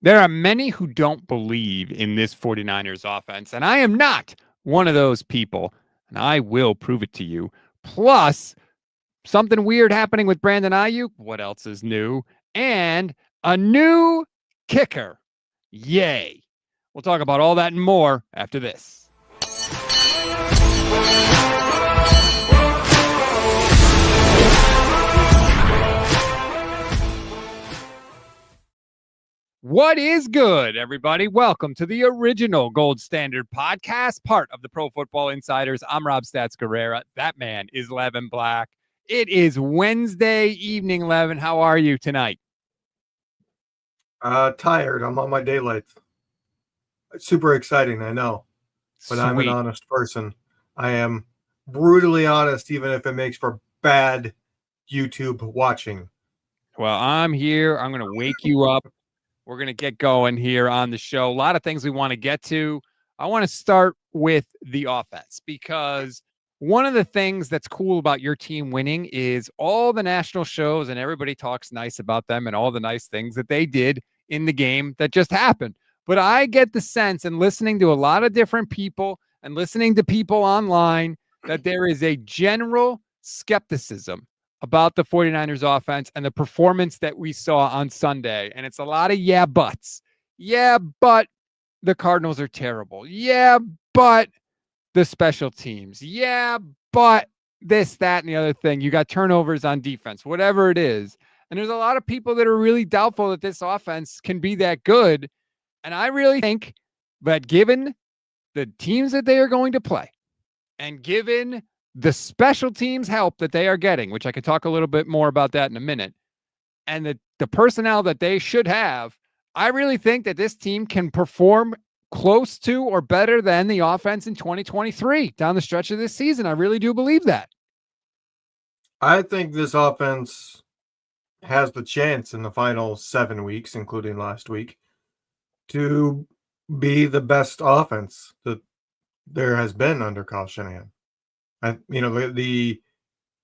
There are many who don't believe in this 49ers offense, and I am not one of those people, and I will prove it to you. Plus, something weird happening with Brandon Aiyuk. What else is new? And a new kicker. Yay. We'll talk about all that and more after this. What is good, everybody? Welcome to the original Gold Standard podcast, part of the Pro Football Insiders. I'm Rob Stats Guerrera. That man is Levin Black. It is Wednesday evening, Levin. How are you tonight? Tired. I'm on my daylights. It's super exciting, I know, but I'm an honest person. I am brutally honest, even if it makes for bad YouTube watching. Well, I'm here. I'm going to wake you up. We're going to get going here on the show. A lot of things we want to get to. I want to start with the offense because one of the things that's cool about your team winning is all the national shows and everybody talks nice about them and all the nice things that they did in the game that just happened. But I get the sense in listening to a lot of different people and listening to people online that there is a general skepticism about the 49ers offense and the performance that we saw on Sunday. And it's a lot of yeah, buts. Yeah, but the Cardinals are terrible. Yeah, but the special teams. Yeah, but this, that, and the other thing. You got turnovers on defense, whatever it is. And there's a lot of people that are really doubtful that this offense can be that good. And I really think that given the teams that they are going to play and given the special teams help that they are getting, which I could talk a little bit more about that in a minute, and the personnel that they should have, I really think that this team can perform close to or better than the offense in 2023 down the stretch of this season. I really do believe that. I think this offense has the chance in the final 7 weeks, including last week, to be the best offense that there has been under Kyle Shanahan. The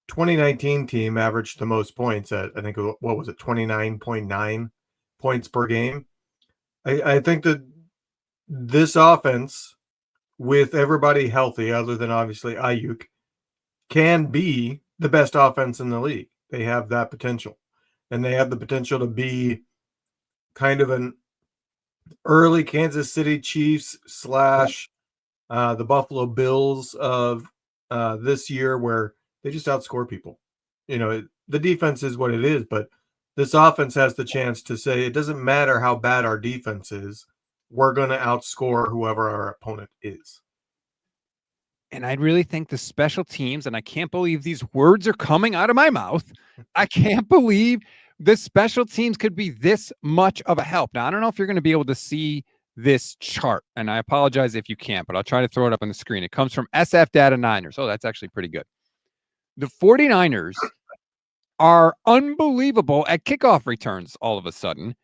2019 team averaged the most points at, I think, what was it, 29.9 points per game. I think that this offense, with everybody healthy, other than obviously aiyuk, can be the best offense in the league. They have that potential. And they have the potential to be kind of an early Kansas City Chiefs / the Buffalo Bills of this year, where they just outscore people. The defense is what it is, but this offense has the chance to say it doesn't matter how bad our defense is, we're going to outscore whoever our opponent is. And I really think the special teams, and I can't believe these words are coming out of my mouth. I can't believe the special teams could be this much of a help. Now, I don't know if you're going to be able to see this chart, and I apologize if you can't, but I'll try to throw it up on the screen. It comes from SF Data Niners. Oh, that's actually pretty good. The 49ers are unbelievable at kickoff returns all of a sudden.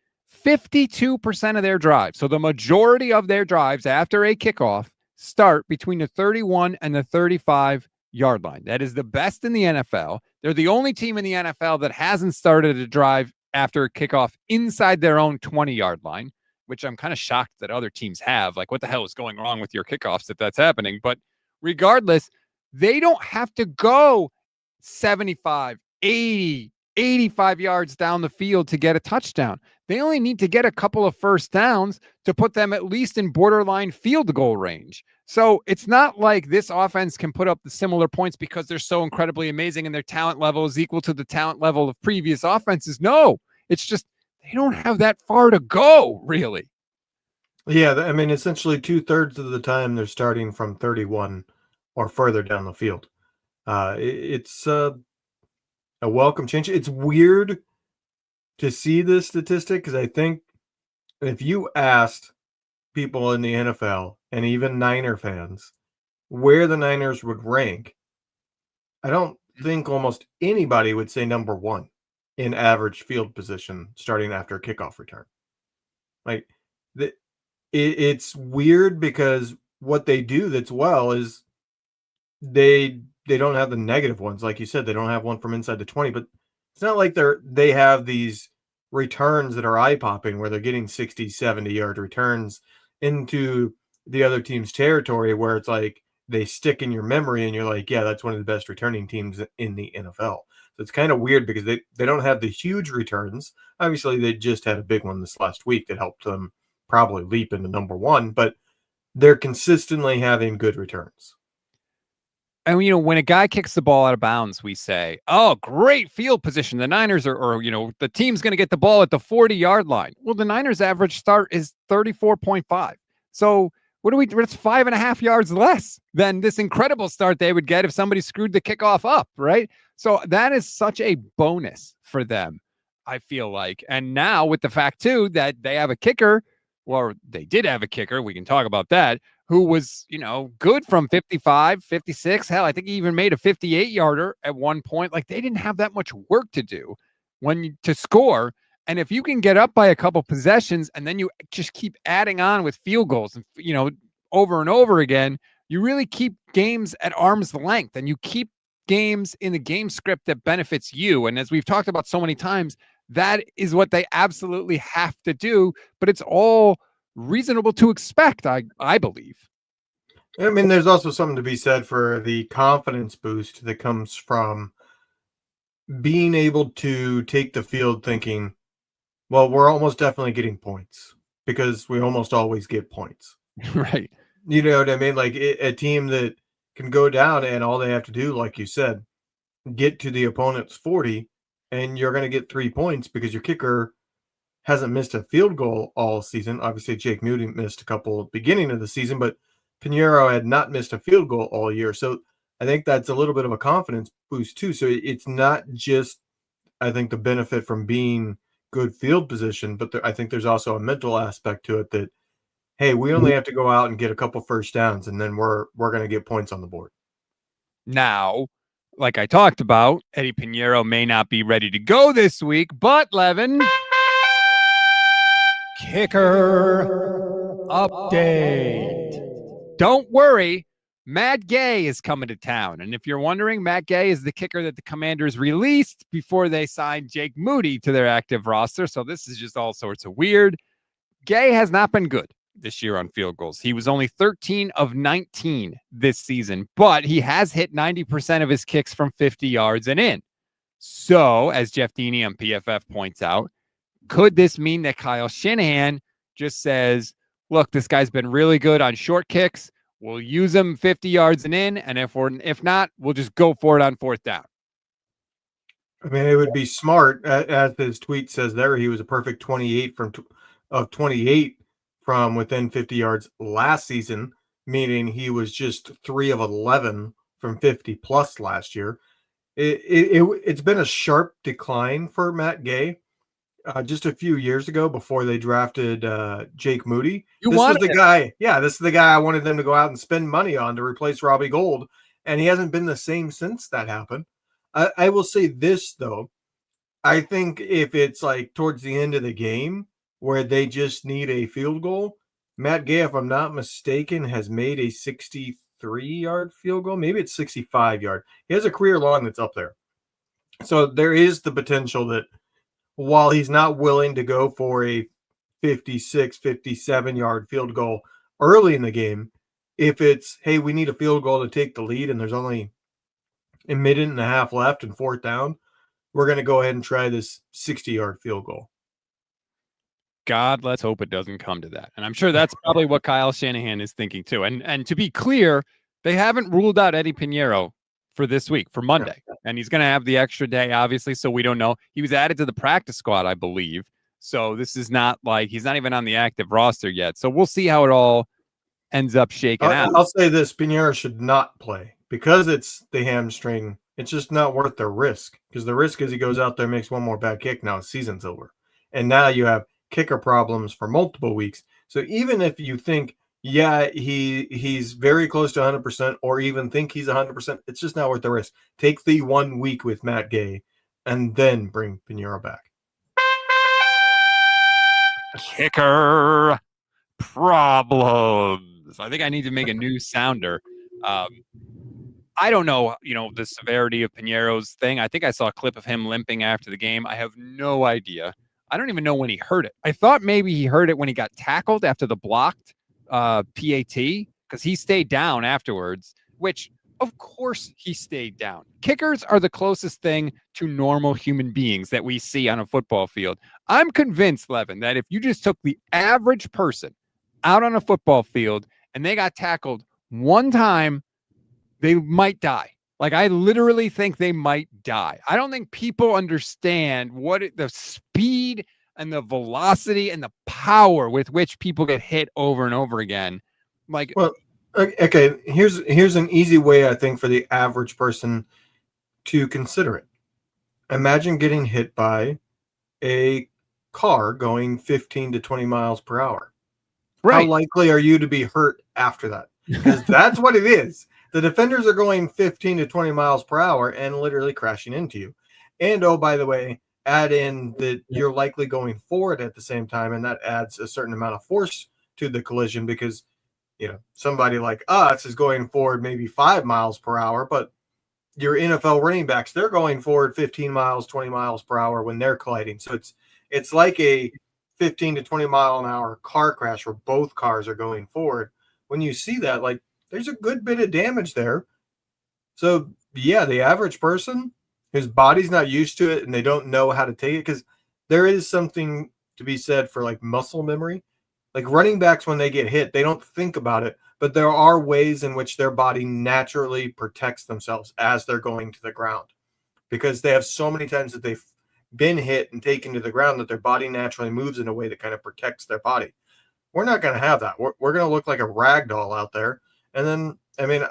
52% of their drives. So the majority of their drives after a kickoff start between the 31 and the 35-yard line. That is the best in the NFL. They're the only team in the NFL that hasn't started a drive after a kickoff inside their own 20-yard line, which I'm kind of shocked that other teams have. Like, what the hell is going wrong with your kickoffs if that's happening? But regardless, they don't have to go 75, 80, 85 yards down the field to get a touchdown. They only need to get a couple of first downs to put them at least in borderline field goal range. So it's not like this offense can put up the similar points because they're so incredibly amazing and their talent level is equal to the talent level of previous offenses. No, it's just they don't have that far to go, really. Yeah, I mean, essentially 2/3 of the time they're starting from 31 or further down the field. It's a welcome change. It's weird to see this statistic because I think if you asked people in the NFL and even Niner fans where the Niners would rank, I don't think almost anybody would say number one in average field position starting after a kickoff return. Like, it's weird because what they do that's well is they don't have the negative ones. Like you said, they don't have one from inside the 20, but it's not like they have these returns that are eye-popping where they're getting 60, 70-yard returns into the other team's territory where it's like they stick in your memory and you're like, yeah, that's one of the best returning teams in the NFL. So it's kind of weird because they don't have the huge returns. Obviously, they just had a big one this last week that helped them probably leap into number one, but they're consistently having good returns. And, when a guy kicks the ball out of bounds, we say, oh, great field position. The Niners or the team's going to get the ball at the 40-yard line. Well, the Niners average start is 34.5. So it's 5.5 yards less than this incredible start they would get if somebody screwed the kickoff up, right? So that is such a bonus for them, I feel like. And now with the fact, too, that they have a kicker, or they did have a kicker, we can talk about that, who was, good from 55, 56. Hell, I think he even made a 58-yarder at one point. Like, they didn't have that much work to do to score. And if you can get up by a couple possessions and then you just keep adding on with field goals and, over and over again, you really keep games at arm's length and you keep games in the game script that benefits you. And as we've talked about so many times, that is what they absolutely have to do. But it's all reasonable to expect, I believe. I mean, there's also something to be said for the confidence boost that comes from being able to take the field thinking, well, we're almost definitely getting points because we almost always get points. Right. You know what I mean? Like a team that can go down and all they have to do, like you said, get to the opponent's 40 and you're going to get 3 points because your kicker hasn't missed a field goal all season. Obviously, Jake Moody missed a couple at the beginning of the season, but Pinheiro had not missed a field goal all year. So I think that's a little bit of a confidence boost too. So it's not just, I think, the benefit from being good field position, but I think there's also a mental aspect to it that, hey, we only have to go out and get a couple first downs, and then we're going to get points on the board. Now, like I talked about, Eddie Pinheiro may not be ready to go this week, but Levin, kicker update. Don't worry, Matt Gay is coming to town. And if you're wondering, Matt Gay is the kicker that the Commanders released before they signed Jake Moody to their active roster. So this is just all sorts of weird. Gay has not been good this year on field goals. He was only 13 of 19 this season, but he has hit 90% of his kicks from 50 yards and in. So, as Jeff Deeney on PFF points out, could this mean that Kyle Shanahan just says, look, this guy's been really good on short kicks. We'll use him 50 yards and in, and if not, we'll just go for it on fourth down. I mean, it would be smart, as his tweet says there, he was a perfect 28 of 28 from within 50 yards last season, meaning he was just 3 of 11 from 50 plus last year. It's been a sharp decline for Matt Gay. Just a few years ago, before they drafted Jake Moody, this is the guy. Yeah, this is the guy I wanted them to go out and spend money on to replace Robbie Gould, and he hasn't been the same since that happened. I will say this though, I think if it's like towards the end of the game where they just need a field goal, Matt Gay, if I'm not mistaken, has made a 63-yard field goal. Maybe it's 65-yard. He has a career long that's up there, so there is the potential that, while he's not willing to go for a 56, 57-yard field goal early in the game, if it's, hey, we need a field goal to take the lead and there's only a minute and a half left and fourth down, we're going to go ahead and try this 60-yard field goal. God, let's hope it doesn't come to that. And I'm sure that's probably what Kyle Shanahan is thinking too. And to be clear, they haven't ruled out Eddie Pinheiro for this week, for Monday. And he's going to have the extra day, obviously, so we don't know. He was added to the practice squad, I believe. So this is not like he's not even on the active roster yet. So we'll see how it all ends up shaking out. I'll say this, Pinheiro should not play because it's the hamstring. It's just not worth the risk, because the risk is he goes out there, makes one more bad kick, now the season's over. And now you have kicker problems for multiple weeks. So even if you think, yeah, he's very close to 100%, or even think he's 100%, it's just not worth the risk. Take the 1 week with Matt Gay and then bring Pinheiro back. Kicker problems. I think I need to make a new sounder. I don't know, the severity of Pinheiro's thing. I think I saw a clip of him limping after the game. I have no idea. I don't even know when he heard it. I thought maybe he heard it when he got tackled after the blocked PAT, because he stayed down afterwards, which of course he stayed down. Kickers are the closest thing to normal human beings that we see on a football field. I'm convinced, Levin, that if you just took the average person out on a football field and they got tackled one time, they might die. Like, I literally think they might die. I don't think people understand the speed and the velocity and the power with which people get hit over and over again. Like, well, okay, here's an easy way, I think, for the average person to consider it. Imagine getting hit by a car going 15 to 20 miles per hour. right. How likely are you to be hurt after that? Because that's what it is. The defenders are going 15 to 20 miles per hour and literally crashing into you. And, oh, by the way, add in that you're likely going forward at the same time, and that adds a certain amount of force to the collision because, somebody like us is going forward maybe 5 miles per hour, but your NFL running backs, they're going forward 15 miles, 20 miles per hour when they're colliding. So it's like a 15 to 20 mile an hour car crash where both cars are going forward. When you see that, like, there's a good bit of damage there. So, yeah, the average person whose body's not used to it and they don't know how to take it, because there is something to be said for, like, muscle memory. Like, running backs, when they get hit, they don't think about it, but there are ways in which their body naturally protects themselves as they're going to the ground because they have so many times that they've been hit and taken to the ground that their body naturally moves in a way that kind of protects their body. We're not going to have that. We're going to look like a rag doll out there. And then, I mean,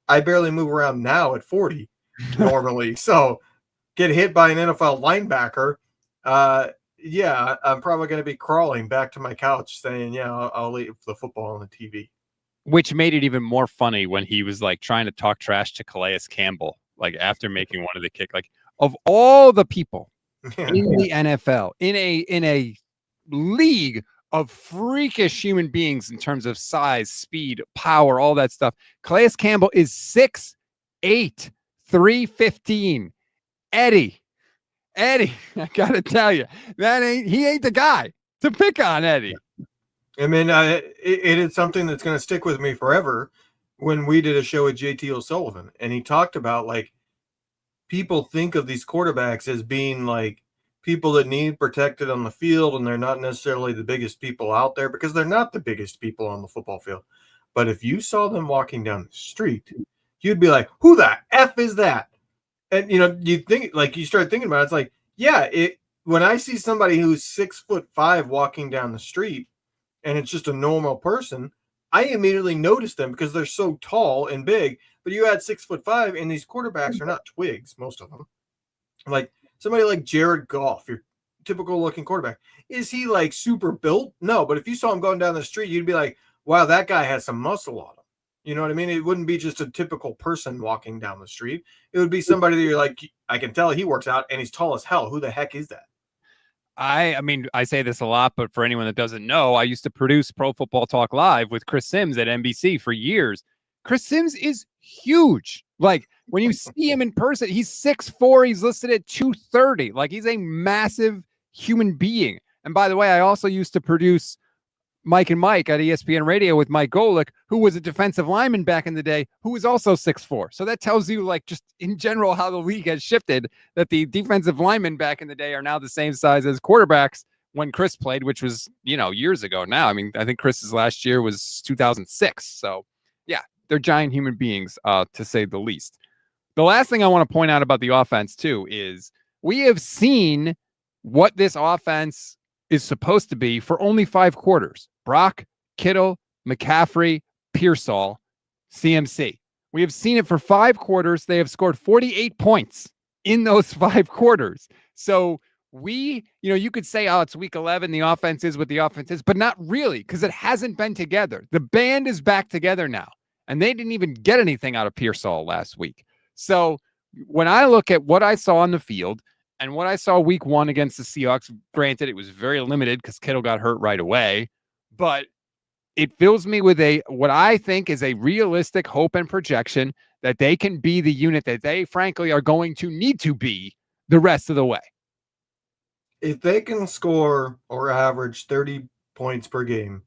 I barely move around now at 40 normally. So get hit by an NFL linebacker. Yeah, I'm probably going to be crawling back to my couch saying, yeah, I'll leave the football on the TV. Which made it even more funny when he was like trying to talk trash to Calais Campbell, like after making one of the kick, like of all the people in the NFL, in a league of freakish human beings in terms of size, speed, power, all that stuff. Calais Campbell is 6'8", 315. Eddie, I gotta tell you, he ain't the guy to pick on, Eddie. I mean, it is something that's going to stick with me forever. When we did a show with JT O'Sullivan, and he talked about, like, people think of these quarterbacks as being like people that need protected on the field, and they're not necessarily the biggest people out there because they're not the biggest people on the football field. But if you saw them walking down the street, you'd be like, who the F is that? And, you think, like, you start thinking about it, it's like, yeah, when I see somebody who's 6'5" walking down the street and it's just a normal person, I immediately notice them because they're so tall and big. But you add 6'5", and these quarterbacks are not twigs, most of them. Like somebody like Jared Goff, your typical looking quarterback, is he like super built? No, but if you saw him going down the street, you'd be like, wow, that guy has some muscle on him. You know what I mean? It wouldn't be just a typical person walking down the street. It would be somebody that you're like, I can tell he works out and he's tall as hell. Who the heck is that? I mean, I say this a lot, but for anyone that doesn't know, I used to produce Pro Football Talk Live with Chris Sims at NBC for years. Chris Sims is huge. Like, when you see him in person, he's 6'4". He's listed at 230. Like, he's a massive human being. And by the way, I also used to produce Mike and Mike at ESPN Radio with Mike Golick, who was a defensive lineman back in the day, who was also 6'4". So that tells you, like, just in general how the league has shifted, that the defensive linemen back in the day are now the same size as quarterbacks when Chris played, which was, years ago now. I mean, I think Chris's last year was 2006. So, yeah, they're giant human beings, to say the least. The last thing I want to point out about the offense, too, is we have seen what this offense is supposed to be for only 5 quarters. Brock, Kittle, McCaffrey, Pearsall, CMC. We have seen it for 5 quarters. They have scored 48 points in those 5 quarters. So you could say, oh, it's week 11. The offense is what the offense is, but not really, because it hasn't been together. The band is back together now, and they didn't even get anything out of Pearsall last week. So when I look at what I saw on the field and what I saw week 1 against the Seahawks, granted, it was very limited because Kittle got hurt right away, but it fills me with what I think is a realistic hope and projection that they can be the unit that they, frankly, are going to need to be the rest of the way. if they can score or average 30 points per game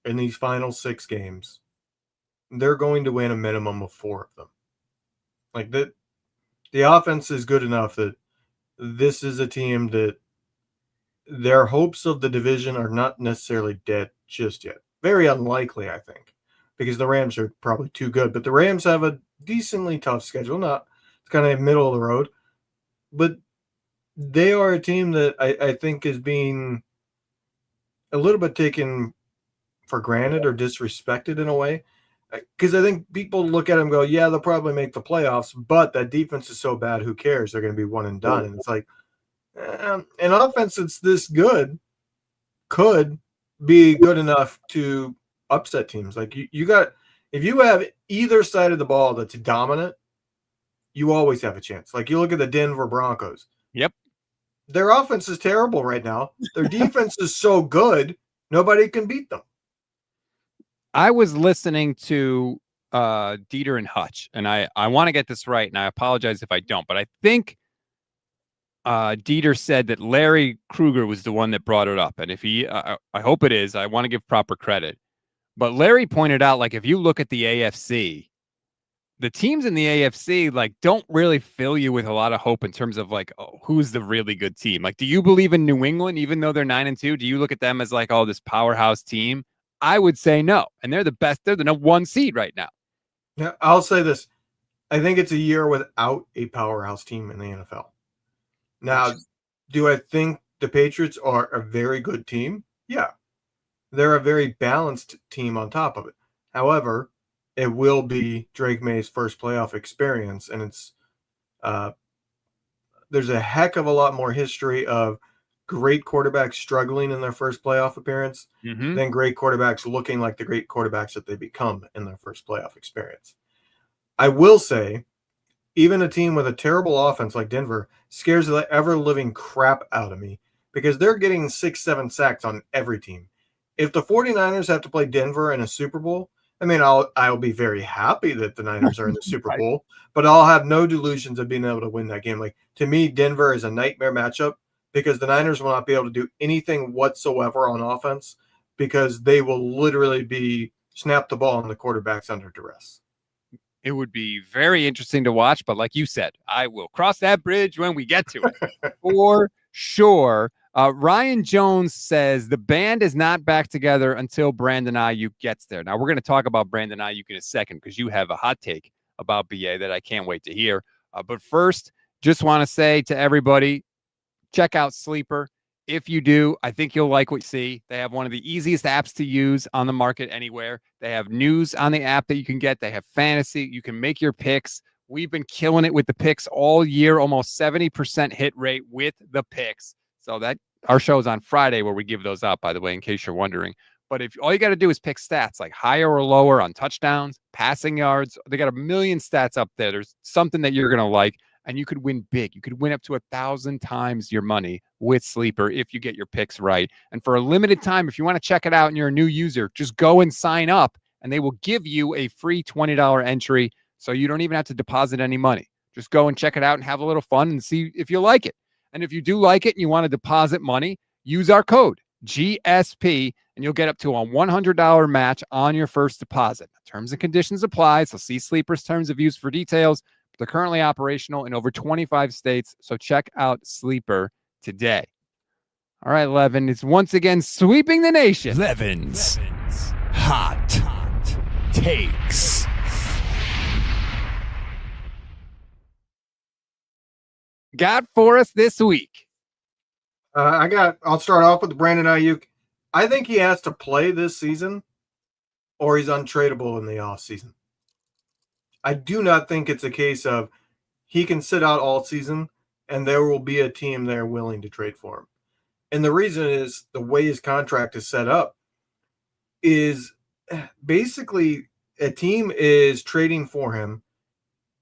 in these final 6 games, they're going to win a minimum of 4 of them. Like the offense is good enough that this is a team that their hopes of the division are not necessarily dead just yet. Very unlikely, I think, because the Rams are probably too good. But the Rams have a decently tough schedule. It's kind of middle of the road. But they are a team that I think is being a little bit taken for granted or disrespected in a way. Because I think people look at them and go, yeah, they'll probably make the playoffs, but that defense is so bad, who cares? They're going to be one and done. And it's like, an offense that's this good could be good enough to upset teams. Like you got, if you have either side of the ball that's dominant, you always have a chance. Like you look at the Denver Broncos. Yep. Their offense is terrible right now. Their defense is so good, nobody can beat them. I was listening to Dieter and Hutch, and I want to get this right, and I apologize if I don't, but I think Dieter said that Larry Krueger was the one that brought it up. And if he, I hope it is, I want to give proper credit. But Larry pointed out, like, if you look at the AFC, the teams in the AFC, like, don't really fill you with a lot of hope in terms of, like, oh, who's the really good team? Like, do you believe in New England, even though they're 9-2? Do you look at them as, like, oh, this powerhouse team? I would say no. And they're the best. They're the #1 seed right now. Yeah, I'll say this. I think it's a year without a powerhouse team in the NFL. Now, do I think the Patriots are a very good team? Yeah. They're a very balanced team on top of it. However, it will be Drake May's first playoff experience, and it's there's a heck of a lot more history of great quarterbacks struggling in their first playoff appearance than great quarterbacks looking like the great quarterbacks that they become in their first playoff experience. I will say, even a team with a terrible offense like Denver scares the ever-living crap out of me because they're getting 6-7 sacks on every team. If the 49ers have to play Denver in a Super Bowl, I mean, I'll be very happy that the Niners are in the Super Bowl, but I'll have no delusions of being able to win that game. Like, to me, Denver is a nightmare matchup because the Niners will not be able to do anything whatsoever on offense because they will literally be snap the ball and the quarterback's under duress. It would be very interesting to watch, but like you said, I will cross that bridge when we get to it. For sure. Ryan Jones says the band is not back together until Brandon Aiyuk gets there. Now, we're going to talk about Brandon Aiyuk in a second because you have a hot take about BA that I can't wait to hear. But first, just want to say to everybody, check out Sleeper. If you do, I think you'll like what you see. They have one of the easiest apps to use on the market anywhere. They have news on the app that you can get. They have fantasy. You can make your picks. We've been killing it with the picks all year, almost 70% hit rate with the picks. So that our show is on Friday where we give those out, by the way, in case you're wondering. But if all you got to do is pick stats like higher or lower on touchdowns, passing yards, they got a million stats up there. There's something that you're going to like. And you could win big. You could win up to 1,000 times your money with Sleeper if you get your picks right. And for a limited time, if you want to check it out and you're a new user, just go and sign up and they will give you a free $20 entry. So you don't even have to deposit any money. Just go and check it out and have a little fun and see if you like it. And if you do like it and you want to deposit money, use our code GSP and you'll get up to a $100 match on your first deposit. Terms and conditions apply. So see Sleeper's terms of use for details. They're currently operational in over 25 states, so check out Sleeper today. All right, Levin is once again sweeping the nation. Levin's hot takes. Got for us this week. I'll start off with Brandon Aiyuk. I think he has to play this season or he's untradeable in the offseason. I do not think it's a case of he can sit out all season and there will be a team there willing to trade for him. And the reason is the way his contract is set up is basically a team is trading for him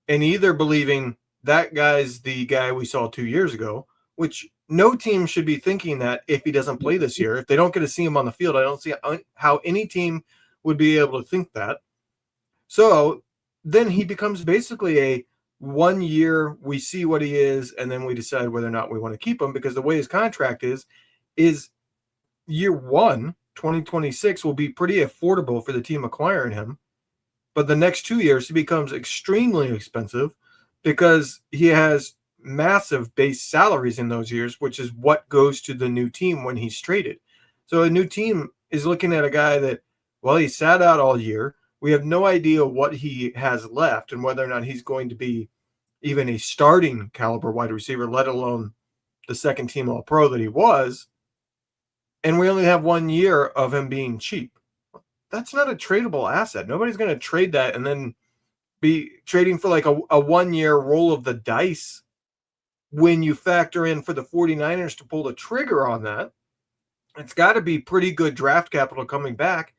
and either believing that guy's the guy we saw 2 years ago, which no team should be thinking that if he doesn't play this year. If they don't get to see him on the field, I don't see how any team would be able to think that. So then he becomes basically a 1 year, we see what he is, and then we decide whether or not we want to keep him, because the way his contract is year one, 2026, will be pretty affordable for the team acquiring him. But the next 2 years, he becomes extremely expensive because he has massive base salaries in those years, which is what goes to the new team when he's traded. So a new team is looking at a guy that, well, he sat out all year. We have no idea what he has left and whether or not he's going to be even a starting caliber wide receiver, let alone the second team All-Pro that he was. And we only have 1 year of him being cheap. That's not a tradable asset. Nobody's going to trade that and then be trading for like a 1 year roll of the dice when you factor in for the 49ers to pull the trigger on that. It's got to be pretty good draft capital coming back,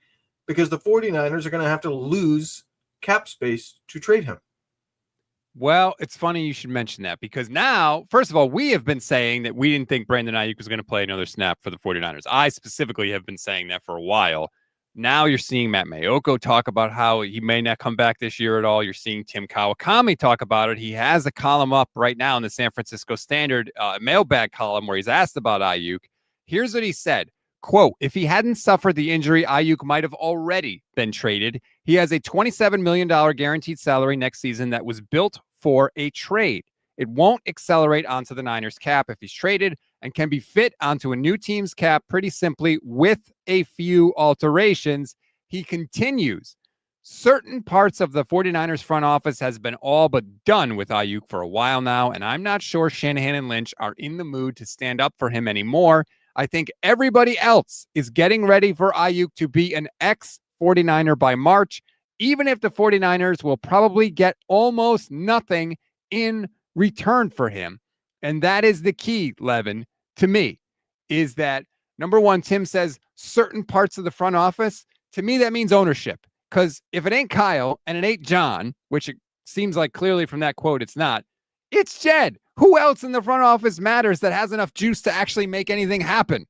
because the 49ers are going to have to lose cap space to trade him. Well, it's funny you should mention that, because now, first of all, we have been saying that we didn't think Brandon Aiyuk was going to play another snap for the 49ers. I specifically have been saying that for a while. Now you're seeing Matt Mayoko talk about how he may not come back this year at all. You're seeing Tim Kawakami talk about it. He has a column up right now in the San Francisco Standard mailbag column where he's asked about Aiyuk. Here's what he said. Quote, if he hadn't suffered the injury, Aiyuk might have already been traded. He has a $27 million guaranteed salary next season that was built for a trade. It won't accelerate onto the Niners cap if he's traded, and can be fit onto a new team's cap pretty simply with a few alterations. He continues. Certain parts of the 49ers front office has been all but done with Aiyuk for a while now, and I'm not sure Shanahan and Lynch are in the mood to stand up for him anymore. I think everybody else is getting ready for Aiyuk to be an ex-49er by March, even if the 49ers will probably get almost nothing in return for him. And that is the key, Levin, to me, is that, number one, Tim says certain parts of the front office. To me, that means ownership. Because if it ain't Kyle and it ain't John, which it seems like clearly from that quote it's not, it's Jed. Who else in the front office matters that has enough juice to actually make anything happen?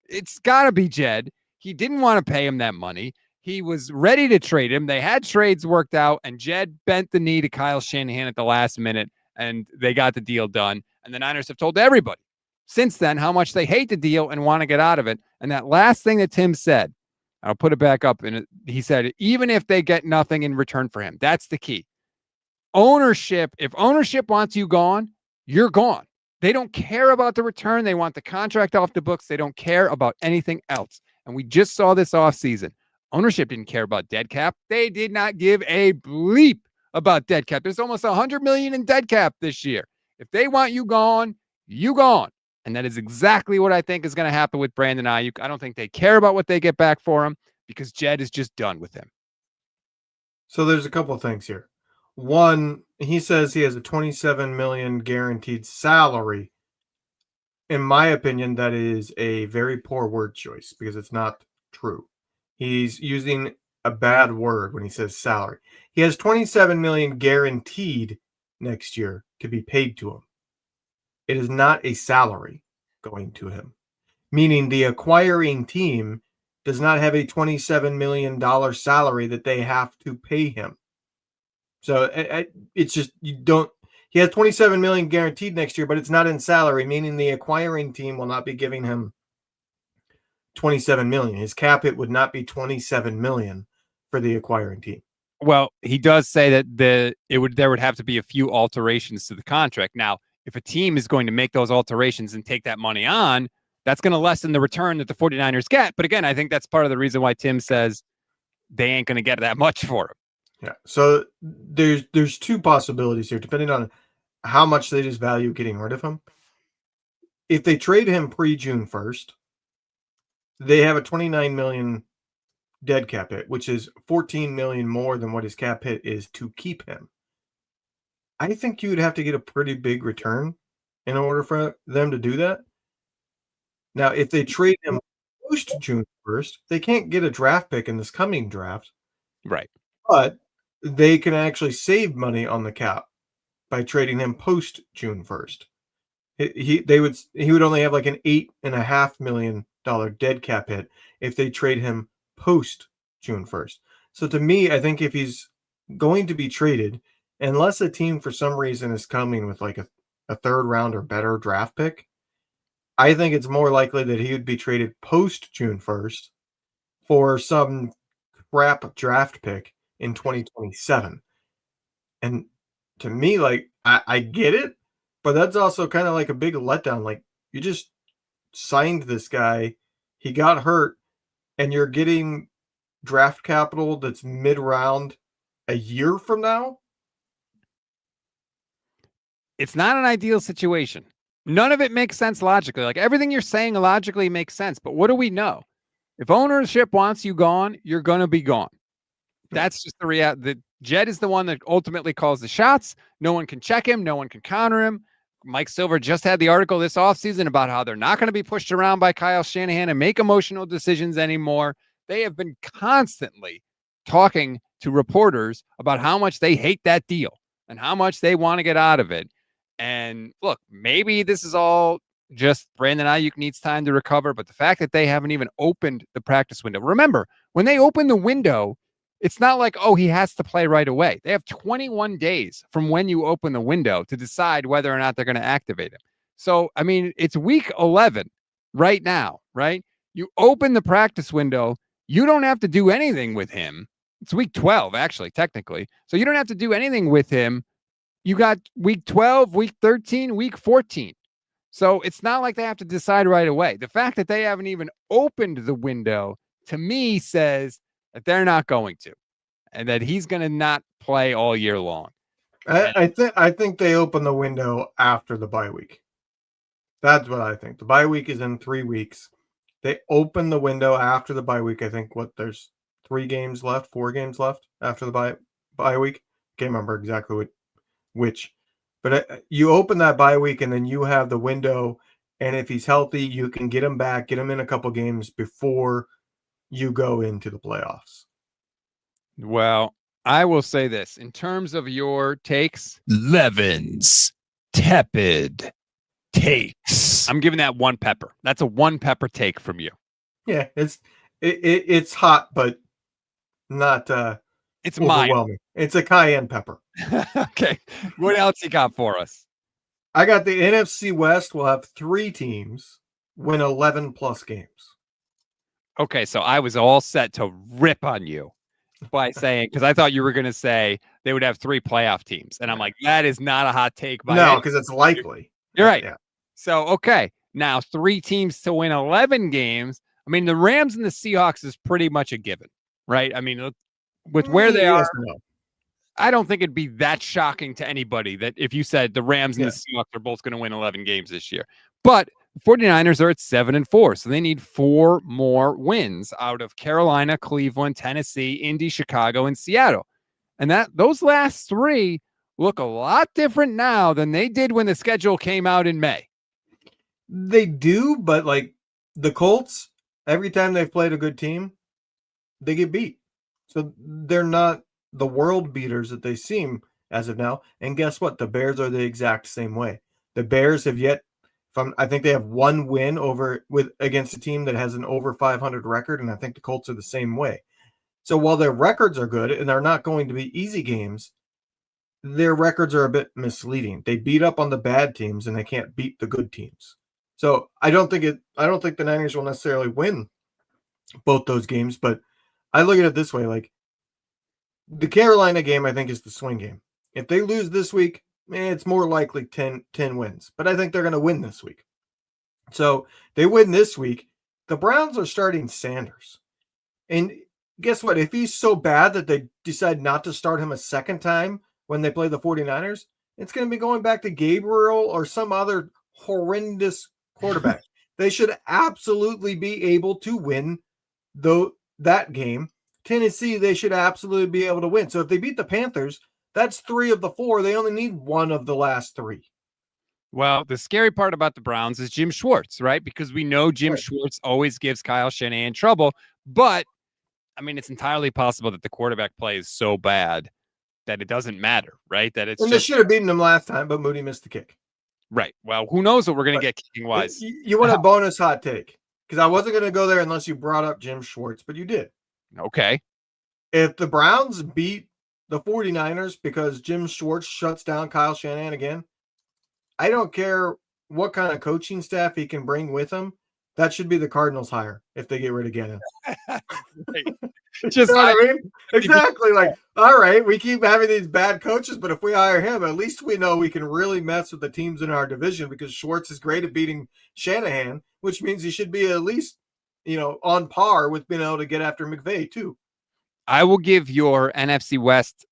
It's got to be Jed. He didn't want to pay him that money. He was ready to trade him. They had trades worked out, and Jed bent the knee to Kyle Shanahan at the last minute, and they got the deal done. And the Niners have told everybody since then how much they hate the deal and want to get out of it. And that last thing that Tim said, I'll put it back up, and he said, even if they get nothing in return for him, that's the key. Ownership, if ownership wants you gone, you're gone. They don't care about the return. They want the contract off the books. They don't care about anything else. And we just saw this offseason. Ownership didn't care about dead cap. They did not give a bleep about dead cap. There's almost $100 million in dead cap this year. If they want you gone, you gone. And that is exactly what I think is going to happen with Brandon Aiyuk. I don't think they care about what they get back for him, because Jed is just done with him. So there's a couple of things here. One, he says he has a $27 million guaranteed salary. In my opinion, that is a very poor word choice, because it's not true. He's using a bad word when he says salary. He has $27 million guaranteed next year to be paid to him. It is not a salary going to him, meaning the acquiring team does not have a $27 million salary that they have to pay him. So it's just, you don't, he has $27 million guaranteed next year, but it's not in salary, meaning the acquiring team will not be giving him $27 million. His cap hit would not be $27 million for the acquiring team. Well, he does say that there would have to be a few alterations to the contract. Now, if a team is going to make those alterations and take that money on, that's going to lessen the return that the 49ers get. But again, I think that's part of the reason why Tim says they ain't going to get that much for him. Yeah. So there's two possibilities here, depending on how much they just value getting rid of him. If they trade him pre-June 1st, they have a $29 million dead cap hit, which is $14 million more than what his cap hit is to keep him. I think you would have to get a pretty big return in order for them to do that. Now, if they trade him post June 1st, they can't get a draft pick in this coming draft. Right. But they can actually save money on the cap by trading him post June 1st. He would only have like an $8.5 million dead cap hit if they trade him post June 1st. So to me, I think if he's going to be traded, unless a team for some reason is coming with like a third round or better draft pick, I think it's more likely that he would be traded post June 1st for some crap draft pick in 2027. And to me, like, I get it, but that's also kind of like a big letdown. Like, you just signed this guy, he got hurt, and you're getting draft capital that's mid-round a year from now. It's not an ideal situation. None of it makes sense logically. Like everything you're saying logically makes sense, but what do we know? If ownership wants you gone, you're going to be gone. That's just the reality. The Jed is the one that ultimately calls the shots. No one can check him. No one can counter him. Mike Silver just had the article this offseason about how they're not going to be pushed around by Kyle Shanahan and make emotional decisions anymore. They have been constantly talking to reporters about how much they hate that deal and how much they want to get out of it. And look, maybe this is all just Brandon Aiyuk needs time to recover, but the fact that they haven't even opened the practice window. Remember, when they open the window, it's not like, oh, he has to play right away. They have 21 days from when you open the window to decide whether or not they're going to activate him. So, I mean, it's week 11 right now, right? You open the practice window. You don't have to do anything with him. It's week 12, actually, technically. So you don't have to do anything with him. You got week 12, week 13, week 14. So it's not like they have to decide right away. The fact that they haven't even opened the window, to me, says that they're not going to, and that he's going to not play all year long. I think they open the window after the bye week. That's what I think. The bye week is in 3 weeks. They open the window after the bye week. I think there's 4 games left after the bye week. Can't remember exactly which. But you open that bye week, and then you have the window. And if he's healthy, you can get him back, get him in a couple games before you go into the playoffs. Well, I will say this in terms of your takes. Levin's tepid takes. I'm giving that one pepper. That's a one pepper take from you. Yeah, it's hot, but not it's mild. Overwhelming. It's a cayenne pepper. Okay. What else you got for us? I got the NFC West will have 3 teams win 11 plus games. Okay, so I was all set to rip on you by saying, because I thought you were going to say they would have 3 playoff teams. And I'm like, that is not a hot take. No, because it's likely. You're right. Yeah. So, okay, now 3 teams to win 11 games. I mean, the Rams and the Seahawks is pretty much a given, right? I mean, with where they are, I don't think it'd be that shocking to anybody that if you said the Rams and the Seahawks are both going to win 11 games this year. But 49ers are at 7-4, so they need 4 more wins out of Carolina, Cleveland, Tennessee, Indy, Chicago, and Seattle. And those last 3 look a lot different now than they did when the schedule came out in May. They do, but like the Colts, every time they've played a good team, they get beat. So they're not the world beaters that they seem as of now. And guess what? The Bears are the exact same way. The Bears have yet, I think they have 1 win against a team that has an over 500 record, and I think the Colts are the same way. So while their records are good and they're not going to be easy games, their records are a bit misleading. They beat up on the bad teams and they can't beat the good teams. So I don't think the Niners will necessarily win both those games, but I look at it this way, like the Carolina game, I think, is the swing game. If they lose this week, it's more likely 10 wins, but I think they're going to win this week. So they win this week. The Browns are starting Sanders. And guess what? If he's so bad that they decide not to start him a second time when they play the 49ers, it's going to be going back to Gabriel or some other horrendous quarterback. They should absolutely be able to win that game. Tennessee, they should absolutely be able to win. So if they beat the Panthers, that's 3 of the 4. They only need 1 of the last 3. Well, the scary part about the Browns is Jim Schwartz, right? Because we know Jim Schwartz always gives Kyle Shanahan trouble. But, I mean, it's entirely possible that the quarterback play is so bad that it doesn't matter, right? That it's they should have beaten them last time, but Moody missed the kick. Right. Well, who knows what we're going to get kicking-wise. You want a bonus hot take? Because I wasn't going to go there unless you brought up Jim Schwartz, but you did. Okay. If the Browns beat the 49ers because Jim Schwartz shuts down Kyle Shanahan again. I don't care what kind of coaching staff he can bring with him. That should be the Cardinals hire if they get rid of Gannon. Right. You Just know what I mean? Exactly. Like, all right, we keep having these bad coaches, but if we hire him, at least we know we can really mess with the teams in our division because Schwartz is great at beating Shanahan, which means he should be at least, on par with being able to get after McVay too. I will give your NFC West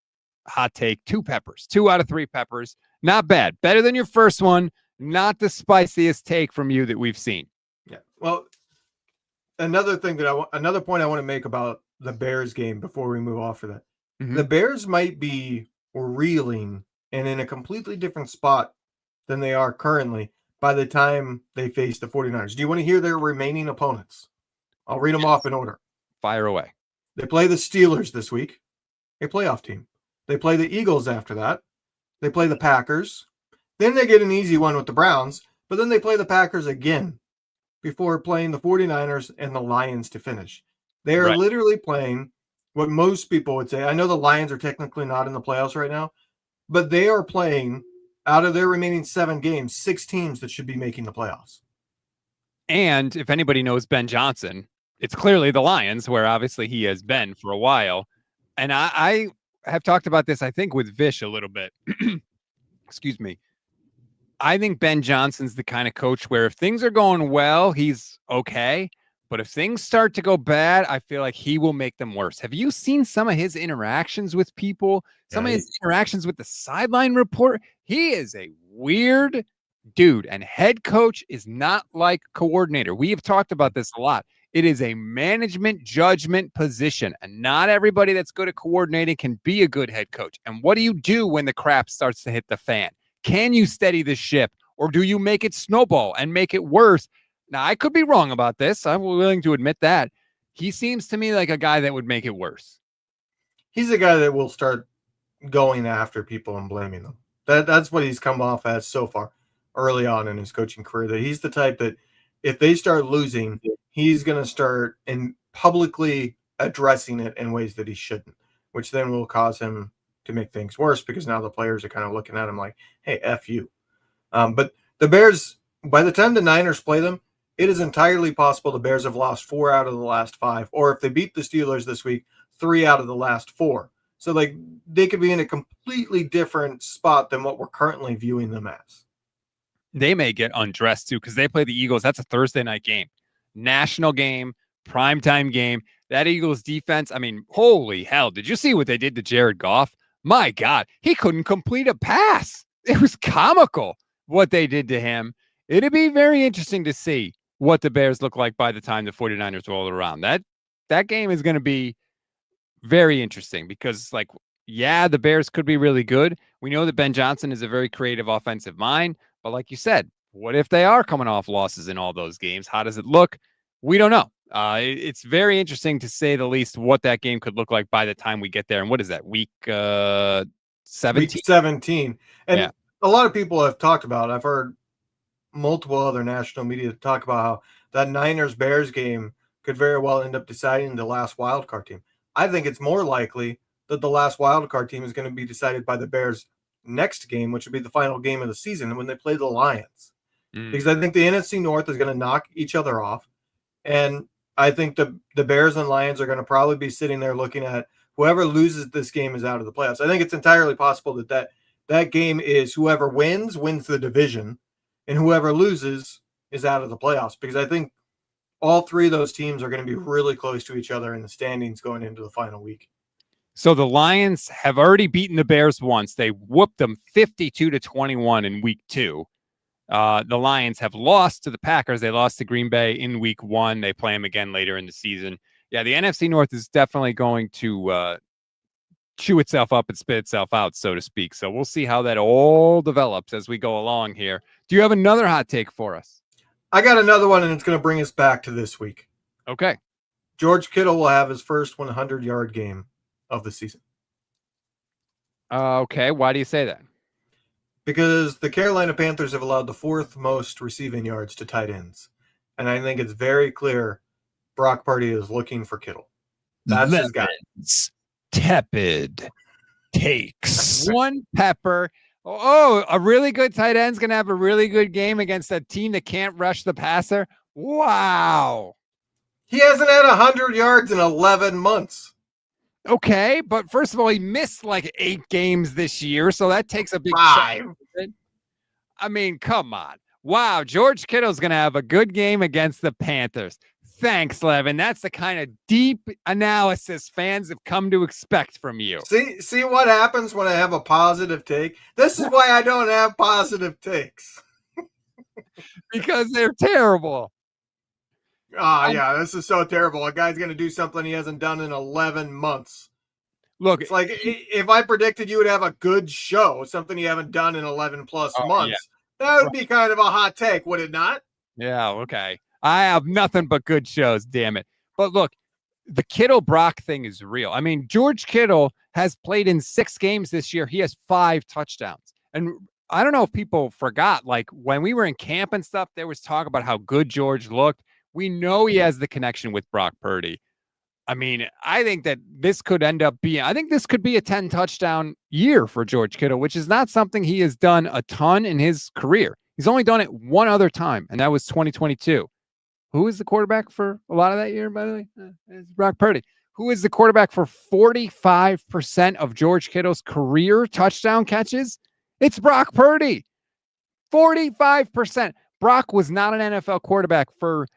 hot take 2 peppers, 2 out of 3 peppers. Not bad. Better than your first one. Not the spiciest take from you that we've seen. Yeah. Well, another point I want to make about the Bears game before we move off of that. Mhm. The Bears might be reeling and in a completely different spot than they are currently by the time they face the 49ers. Do you want to hear their remaining opponents? I'll read them off in order. Fire away. They play the Steelers this week, a playoff team. They play the Eagles after that. They play the Packers. Then they get an easy one with the Browns, but then they play the Packers again before playing the 49ers and the Lions to finish. They are literally playing what most people would say. I know the Lions are technically not in the playoffs right now, but they are playing out of their remaining 7 games, 6 teams that should be making the playoffs. And if anybody knows Ben Johnson, it's clearly the Lions, where obviously he has been for a while. And I have talked about this, I think, with Vish a little bit. Excuse me. I think Ben Johnson's the kind of coach where if things are going well, he's okay. But if things start to go bad, I feel like he will make them worse. Have you seen some of his interactions with people? Some of his interactions with the sideline report? He is a weird dude, and head coach is not like coordinator. We have talked about this a lot. It is a management judgment position, and not everybody that's good at coordinating can be a good head coach. And what do you do when the crap starts to hit the fan? Can you steady the ship, or do you make it snowball and make it worse? Now, I could be wrong about this. I'm willing to admit that. He seems to me like a guy that would make it worse. He's a guy that will start going after people and blaming them. That's what he's come off as so far early on in his coaching career, that he's the type that if they start losing, he's going to start publicly addressing it in ways that he shouldn't, which then will cause him to make things worse because now the players are kind of looking at him like, hey, F you. But the Bears, by the time the Niners play them, it is entirely possible the Bears have lost 4 out of the last 5, or if they beat the Steelers this week, 3 out of the last 4. So they could be in a completely different spot than what we're currently viewing them as. They may get undressed too because they play the Eagles. That's a Thursday night game, national game, primetime game. That Eagles defense, I mean, holy hell. Did you see what they did to Jared Goff? My God, he couldn't complete a pass. It was comical what they did to him. It'd be very interesting to see what the Bears look like by the time the 49ers roll around. That game is going to be very interesting because, the Bears could be really good. We know that Ben Johnson is a very creative offensive mind, but like you said, what if they are coming off losses in all those games? How does it look? We don't know. It's very interesting to say the least what that game could look like by the time we get there. And what is that, week 17? Week 17. And a lot of people have talked about it. I've heard multiple other national media talk about how that Niners-Bears game could very well end up deciding the last wildcard team. I think it's more likely that the last wildcard team is going to be decided by the Bears' next game, which would be the final game of the season when they play the Lions. Because I think the NFC North is going to knock each other off. And I think the Bears and Lions are going to probably be sitting there looking at whoever loses this game is out of the playoffs. I think it's entirely possible that game is whoever wins the division, and whoever loses is out of the playoffs, because I think all 3 of those teams are going to be really close to each other in the standings going into the final week. So the Lions have already beaten the Bears once. They whooped them 52-21 in week 2. The Lions have lost to the Packers. They lost to Green Bay in week 1. They play them again later in the season. Yeah, the NFC North is definitely going to chew itself up and spit itself out, so to speak. So we'll see how that all develops as we go along here. Do you have another hot take for us? I got another one, and it's going to bring us back to this week. Okay. George Kittle will have his first 100-yard game of the season. Okay. Why do you say that? Because the Carolina Panthers have allowed the 4th most receiving yards to tight ends. And I think it's very clear Brock Purdy is looking for Kittle. That's his guy. Tepid takes. One pepper. Oh, a really good tight end's going to have a really good game against a team that can't rush the passer. Wow. He hasn't had 100 yards in 11 months. Okay, but first of all, he missed like 8 games this year, so that takes a big 5. chunk. I mean, come on. Wow, George Kittle's going to have a good game against the Panthers. Thanks, Levin. That's the kind of deep analysis fans have come to expect from you. See what happens when I have a positive take? This is why I don't have positive takes. Because they're terrible. Yeah, this is so terrible. A guy's going to do something he hasn't done in 11 months. Look, It's like if I predicted you would have a good show, something you haven't done in 11 plus months, that would be kind of a hot take, would it not? Yeah, okay. I have nothing but good shows, damn it. But look, the Kittle Brock thing is real. I mean, George Kittle has played in 6 games this year. He has 5 touchdowns. And I don't know if people forgot, like when we were in camp and stuff, there was talk about how good George looked. We know he has the connection with Brock Purdy. I mean, I think that this could end up being, I think this could be a 10 touchdown year for George Kittle, which is not something he has done a ton in his career. He's only done it one other time, and that was 2022. Who is the quarterback for a lot of that year, by the way? It's Brock Purdy. Who is the quarterback for 45% of George Kittle's career touchdown catches? It's Brock Purdy. 45%. Brock was not an NFL quarterback for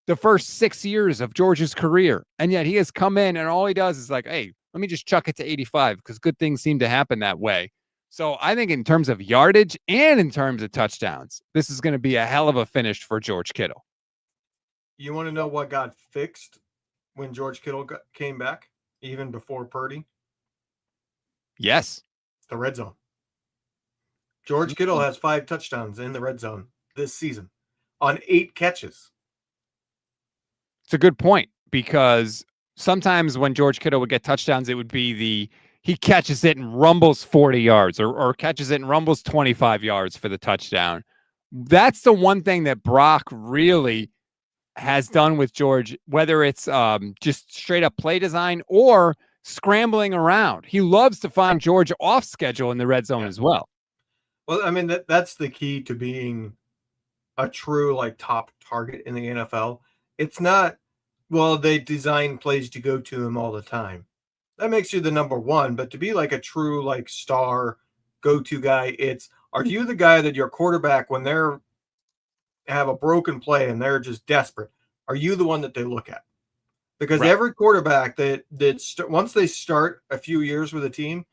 the first 6 years of George's career. And yet he has come in and all he does is like, hey, let me just chuck it to 85 because good things seem to happen that way. So I think in terms of yardage and in terms of touchdowns, this is going to be a hell of a finish for George Kittle. You want to know what got fixed when George Kittle came back, even before Purdy? Yes. The red zone. George Kittle has 5 touchdowns in the red zone this season on 8 catches. It's a good point because sometimes when George Kittle would get touchdowns, it would be he catches it and rumbles 40 yards or catches it and rumbles 25 yards for the touchdown. That's the one thing that Brock really has done with George, whether it's just straight up play design or scrambling around. He loves to find George off schedule in the red zone as well. Well, I mean, that's the key to being a true like top target in the NFL. It's not, well, they design plays to go to him all the time. That makes you the number one, but to be like a true like star go-to guy, are you the guy that your quarterback, when they're have a broken play and they're just desperate, are you the one that they look at? Because every quarterback that once they start a few years with a team,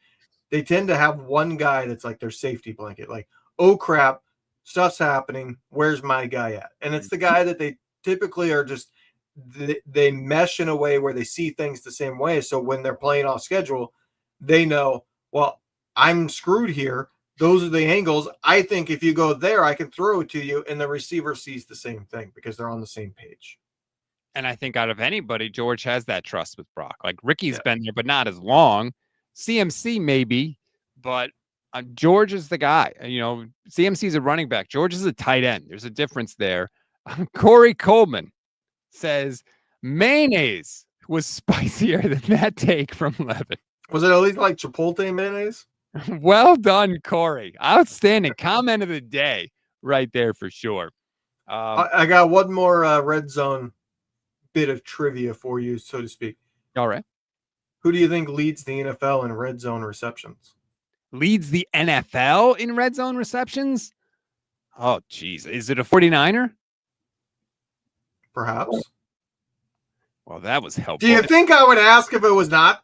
they tend to have one guy that's like their safety blanket. Like, oh crap, stuff's happening. Where's my guy at? And it's the guy that they typically are just they mesh in a way where they see things the same way. So when they're playing off schedule, they know, well, I'm screwed here. Those are the angles. I think if you go there, I can throw it to you. And the receiver sees the same thing because they're on the same page. And I think out of anybody, George has that trust with Brock. Like Ricky's been there, but not as long. CMC maybe, but George is the guy. CMC is a running back. George is a tight end. There's a difference there. Corey Coleman says mayonnaise was spicier than that take from Levin. Was it at least like Chipotle mayonnaise? Well done, Corey. Outstanding comment of the day right there for sure. I got one more red zone bit of trivia for you, so to speak. All right. Who do you think leads the NFL in red zone receptions? Leads the NFL in red zone receptions? Oh, geez. Is it a 49er? Perhaps. Well, that was helpful. Do you think I would ask if it was not?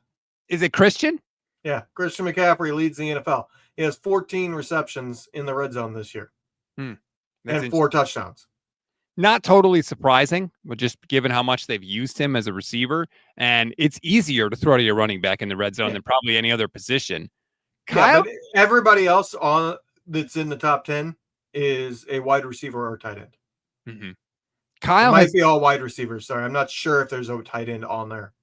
Is it Christian? Yeah. Christian McCaffrey leads the NFL. He has 14 receptions in the red zone this year. And 4 touchdowns. Not totally surprising, but just given how much they've used him as a receiver. And it's easier to throw to your running back in the red zone than probably any other position. Kyle? But everybody else that's in the top 10 is a wide receiver or a tight end. Mm-hmm. Kyle might be all wide receivers. Sorry, I'm not sure if there's a tight end on there.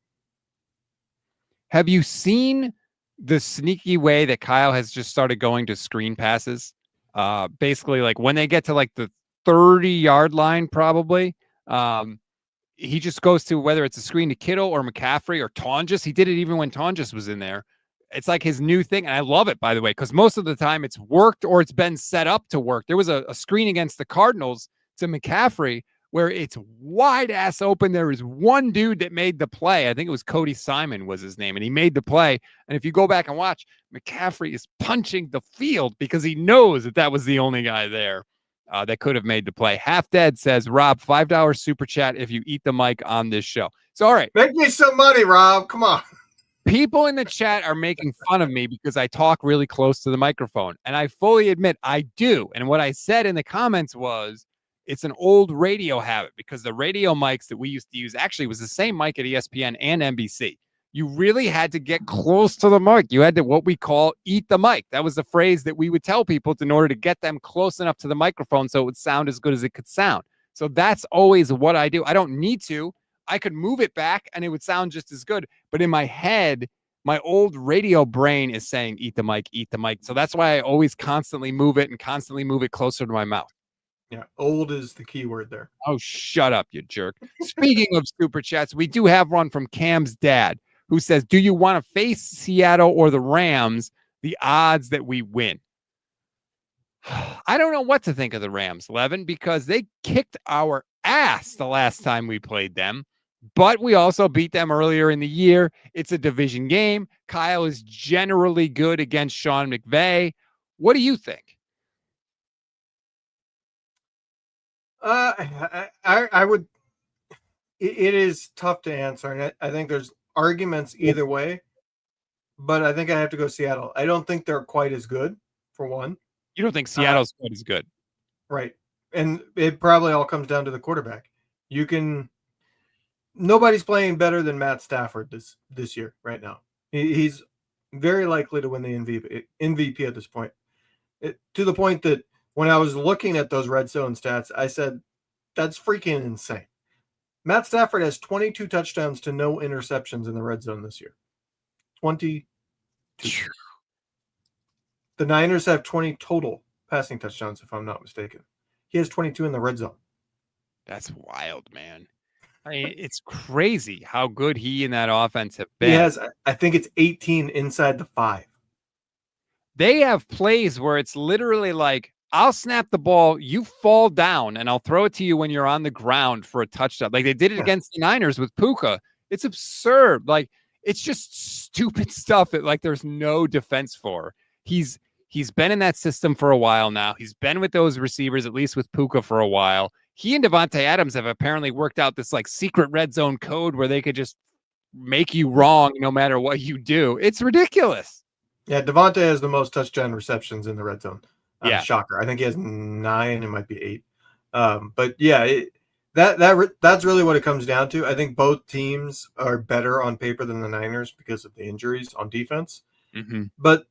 Have you seen the sneaky way that Kyle has just started going to screen passes? Basically, like when they get to like the 30-yard line, probably, he just goes to whether it's a screen to Kittle or McCaffrey or Tonjes. He did it even when Tonjes was in there. It's like his new thing. And I love it, by the way, because most of the time it's worked or it's been set up to work. There was a screen against the Cardinals to McCaffrey where it's wide ass open. There was one dude that made the play. I think it was Cody Simon was his name, and he made the play. And if you go back and watch, McCaffrey is punching the field because he knows that was the only guy there that could have made the play. Half Dead says, Rob, $5 super chat if you eat the mic on this show. So, all right. Make me some money, Rob. Come on. People in the chat are making fun of me because I talk really close to the microphone, and I fully admit I do. And what I said in the comments was, it's an old radio habit because the radio mics that we used to use actually was the same mic at ESPN and NBC. You really had to get close to the mic. You had to what we call eat the mic. That was the phrase that we would tell people in order to get them close enough to the microphone so it would sound as good as it could sound. So that's always what I do. I don't need to. I could move it back and it would sound just as good. But in my head, my old radio brain is saying, eat the mic, eat the mic. So that's why I always constantly move it closer to my mouth. Yeah, old is the key word there. Oh, shut up, you jerk. Speaking of super chats, we do have one from Cam's dad who says, do you want to face Seattle or the Rams? The odds that we win. I don't know what to think of the Rams, Levin, because they kicked our ass the last time we played them. But we also beat them earlier in the year. It's a division game. Kyle is generally good against Sean McVay. What do you think? I would. It is tough to answer, and I think there's arguments either way. But I think I have to go Seattle. I don't think they're quite as good, for one. You don't think Seattle's quite as good, right? And it probably all comes down to the quarterback. Nobody's playing better than Matt Stafford this year right now. He's very likely to win the MVP at this point. To the point that when I was looking at those red zone stats, I said, that's freaking insane. Matt Stafford has 22 touchdowns to no interceptions in the red zone this year. 22. The Niners have 20 total passing touchdowns, if I'm not mistaken. He has 22 in the red zone. That's wild, man. I mean, it's crazy how good he and that offense have been. He has, I think it's 18 inside the 5. They have plays where it's literally like, I'll snap the ball, you fall down, and I'll throw it to you when you're on the ground for a touchdown. Like they did it against the Niners with Puka. It's absurd. Like it's just stupid stuff that like there's no defense for. He's been in that system for a while now. He's been with those receivers, at least with Puka, for a while. He and Devontae Adams have apparently worked out this like secret red zone code where they could just make you wrong no matter what you do. It's ridiculous. Yeah, Devontae has the most touchdown receptions in the red zone. Yeah, shocker. I think he has 9. It might be 8. But yeah, that's really what it comes down to. I think both teams are better on paper than the Niners because of the injuries on defense. Mm-hmm. But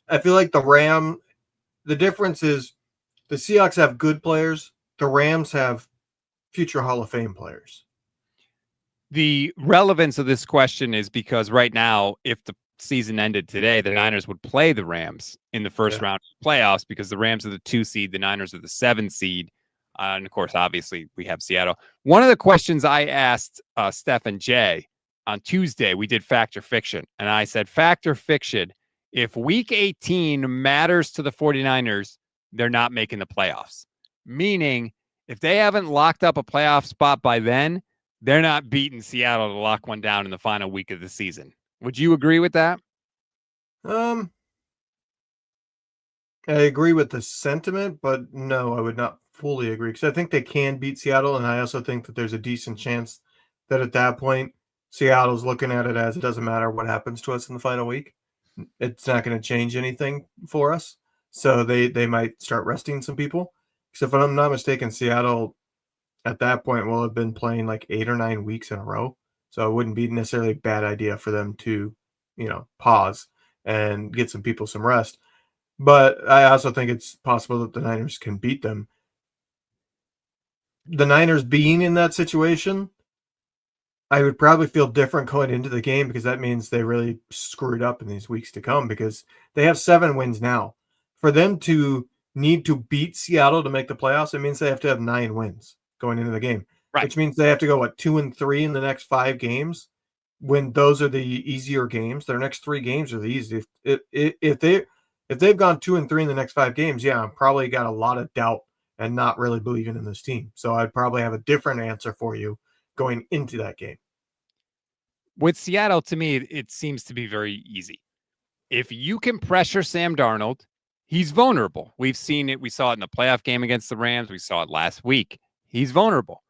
I feel like the difference is the Seahawks have good players. The Rams have future Hall of Fame players. The relevance of this question is because right now, if the season ended today, the Niners would play the Rams in the first round of playoffs because the Rams are the 2 seed, the Niners are the 7 seed. And of course, obviously, we have Seattle. One of the questions I asked Steph and Jay on Tuesday, we did Fact or Fiction. And I said, Fact or Fiction, if week 18 matters to the 49ers, they're not making the playoffs. Meaning, if they haven't locked up a playoff spot by then, they're not beating Seattle to lock one down in the final week of the season. Would you agree with that? I agree with the sentiment, but no, I would not fully agree because I think they can beat Seattle, and I also think that there's a decent chance that at that point, Seattle's looking at it as it doesn't matter what happens to us in the final week. It's not going to change anything for us. So they might start resting some people. Because if I'm not mistaken, Seattle at that point will have been playing like 8 or 9 weeks in a row. So it wouldn't be necessarily a bad idea for them to, pause and get some people some rest. But I also think it's possible that the Niners can beat them. The Niners being in that situation, I would probably feel different going into the game because that means they really screwed up in these weeks to come because they have 7 wins now. For them to need to beat Seattle to make the playoffs, it means they have to have 9 wins going into the game, right? Which means they have to go 2-3 in the next 5 games. when those are the easier games. Their next 3 games are the easiest. If they've gone 2-3 in the next 5 games, yeah, I'm probably got a lot of doubt and not really believing in this team. So I'd probably have a different answer for you going into that game. With Seattle, to me, it seems to be very easy. If you can pressure Sam Darnold, he's vulnerable. We've seen it. We saw it in the playoff game against the Rams. We saw it last week. He's vulnerable.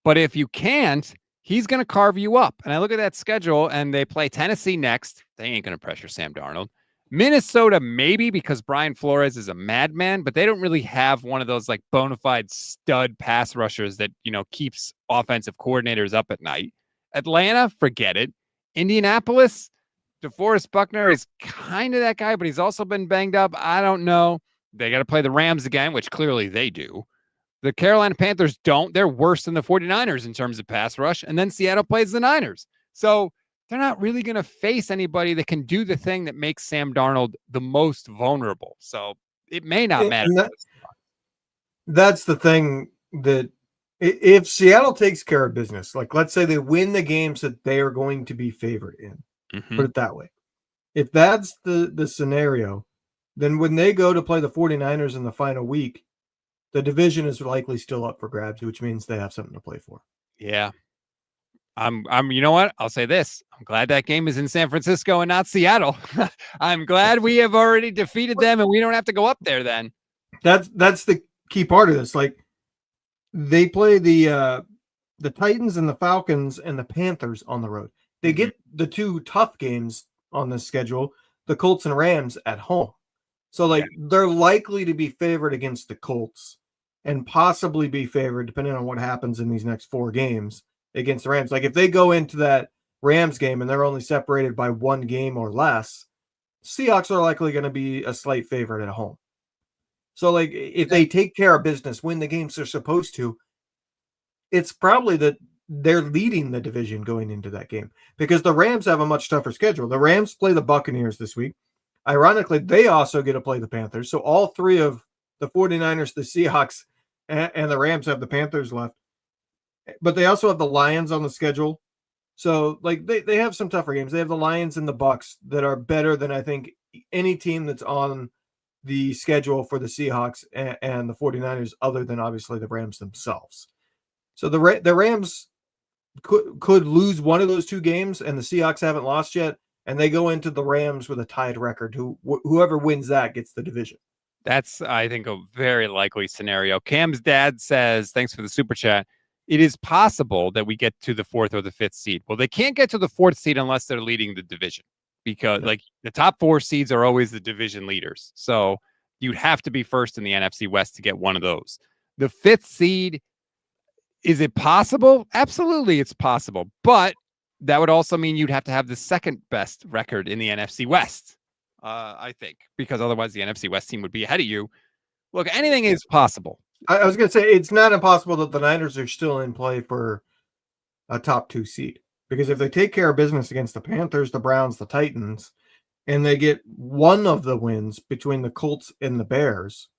But if you can't, he's going to carve you up. And I look at that schedule, and they play Tennessee next. They ain't going to pressure Sam Darnold. Minnesota, maybe, because Brian Flores is a madman, but they don't really have one of those like bona fide stud pass rushers that, keeps offensive coordinators up at night. Atlanta, forget it. Indianapolis, DeForest Buckner is kind of that guy, but he's also been banged up. I don't know. They got to play the Rams again, which clearly they do. The Carolina Panthers don't. They're worse than the 49ers in terms of pass rush. And then Seattle plays the Niners. So they're not really going to face anybody that can do the thing that makes Sam Darnold the most vulnerable. So it may not matter. That's the thing, that if Seattle takes care of business, like let's say they win the games that they are going to be favored in, put it that way. If that's the scenario, then when they go to play the 49ers in the final week, the division is likely still up for grabs, which means they have something to play for. Yeah. You know what? I'll say this. I'm glad that game is in San Francisco and not Seattle. I'm glad we have already defeated them and we don't have to go up there then. That's the key part of this. Like, they play the Titans and the Falcons and the Panthers on the road. They get the 2 tough games on this schedule, the Colts and Rams at home. So, they're likely to be favored against the Colts and possibly be favored, depending on what happens in these next 4 games, against the Rams. Like, if they go into that Rams game and they're only separated by 1 game or less, Seahawks are likely going to be a slight favorite at home. So, if they take care of business, win the games they're supposed to, it's probably that they're leading the division going into that game, because the Rams have a much tougher schedule. The Rams play the Buccaneers this week. Ironically, they also get to play the Panthers. So all 3 of the 49ers, the Seahawks, and the Rams have the Panthers left. But they also have the Lions on the schedule. So they have some tougher games. They have the Lions and the Bucks that are better than I think any team that's on the schedule for the Seahawks and the 49ers, other than obviously the Rams themselves. So the Rams could lose one of those 2 games, and the Seahawks haven't lost yet, and they go into the Rams with a tied record. Whoever wins that gets the division. That's, I think, a very likely scenario. Cam's dad says, thanks for the super chat, it is possible that we get to the 4th or the 5th seed. Well, they can't get to the 4th seed unless they're leading the division, because the top 4 seeds are always the division leaders. So you'd have to be first in the NFC West to get one of those. The 5th seed, is it possible? Absolutely, it's possible. But that would also mean you'd have to have the 2nd best record in the NFC West, I think, because otherwise the NFC West team would be ahead of you. Look, anything is possible. I was going to say, it's not impossible that the Niners are still in play for a top 2 seed, because if they take care of business against the Panthers, the Browns, the Titans, and they get one of the wins between the Colts and the Bears,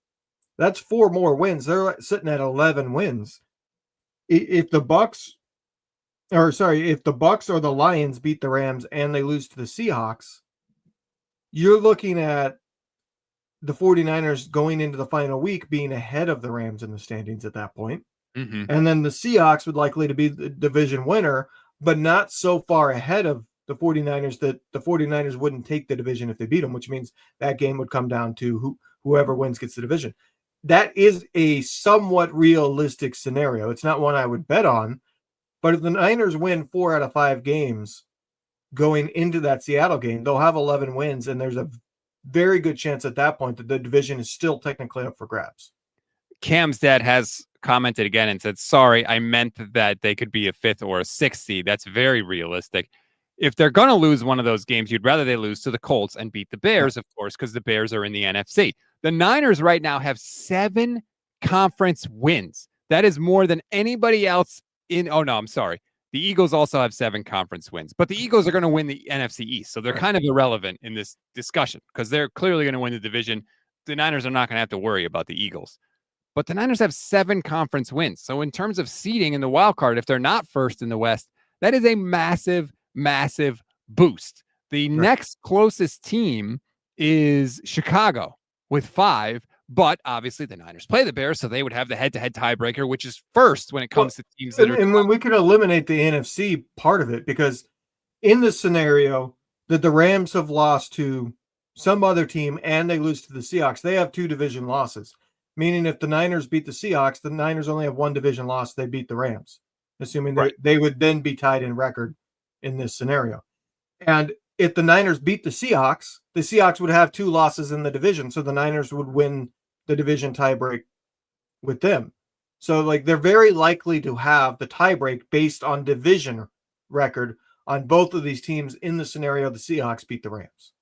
that's 4 more wins. They're sitting at 11 wins. If the Bucks or the Lions beat the Rams and they lose to the Seahawks, you're looking at the 49ers going into the final week being ahead of the Rams in the standings at that point. And then the Seahawks would likely to be the division winner, but not so far ahead of the 49ers that the 49ers wouldn't take the division if they beat them, which means that game would come down to whoever wins gets the division. That is a somewhat realistic scenario. It's not one I would bet on, but if the Niners win 4 out of 5 games going into that Seattle game, they'll have 11 wins, and there's a very good chance at that point that the division is still technically up for grabs. Cam's dad has commented again and said, sorry, I meant that they could be a 5th or a 6th seed. That's very realistic. If they're going to lose one of those games, you'd rather they lose to the Colts and beat the Bears, of course, because the Bears are in the NFC. The Niners right now have 7 conference wins. That is more than anybody else in. Oh, no, I'm sorry. The Eagles also have 7 conference wins, but the Eagles are going to win the NFC East. So they're kind of irrelevant in this discussion because they're clearly going to win the division. The Niners are not going to have to worry about the Eagles. But the Niners have 7 conference wins. So in terms of seeding in the wild card, if they're not first in the West, that is a massive, massive boost. The next closest team is Chicago with 5, but obviously the Niners play the Bears, so they would have the head-to-head tiebreaker, which is first when it comes to teams that are. And when we could eliminate the NFC part of it, because in this scenario that the Rams have lost to some other team and they lose to the Seahawks, they have 2 division losses. Meaning if the Niners beat the Seahawks, the Niners only have 1 division loss. They beat the Rams, assuming they would then be tied in record in this scenario. And if the Niners beat the Seahawks would have 2 losses in the division. So the Niners would win the division tiebreak with them. So like they're very likely to have the tiebreak based on division record on both of these teams in the scenario the Seahawks beat the Rams.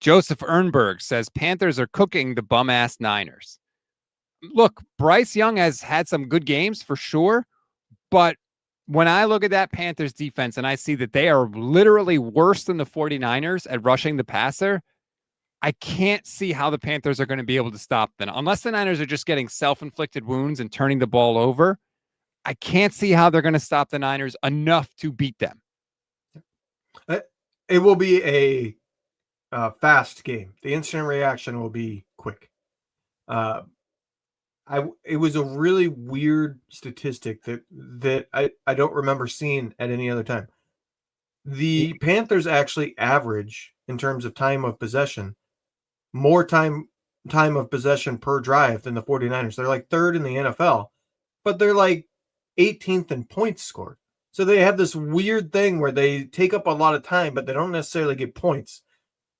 Joseph Ernberg says Panthers are cooking the bum-ass Niners. Look, Bryce Young has had some good games for sure, but when I look at that Panthers defense and I see that they are literally worse than the 49ers at rushing the passer, I can't see how the Panthers are going to be able to stop them. Unless the Niners are just getting self-inflicted wounds and turning the ball over, I can't see how they're going to stop the Niners enough to beat them. It will be a fast game. The instant reaction will be quick. It was a really weird statistic that I don't remember seeing at any other time. The Panthers actually average, in terms of time of possession, more time of possession per drive than the 49ers. They're like 3rd in the NFL, but they're like 18th in points scored. So they have this weird thing where they take up a lot of time, but they don't necessarily get points.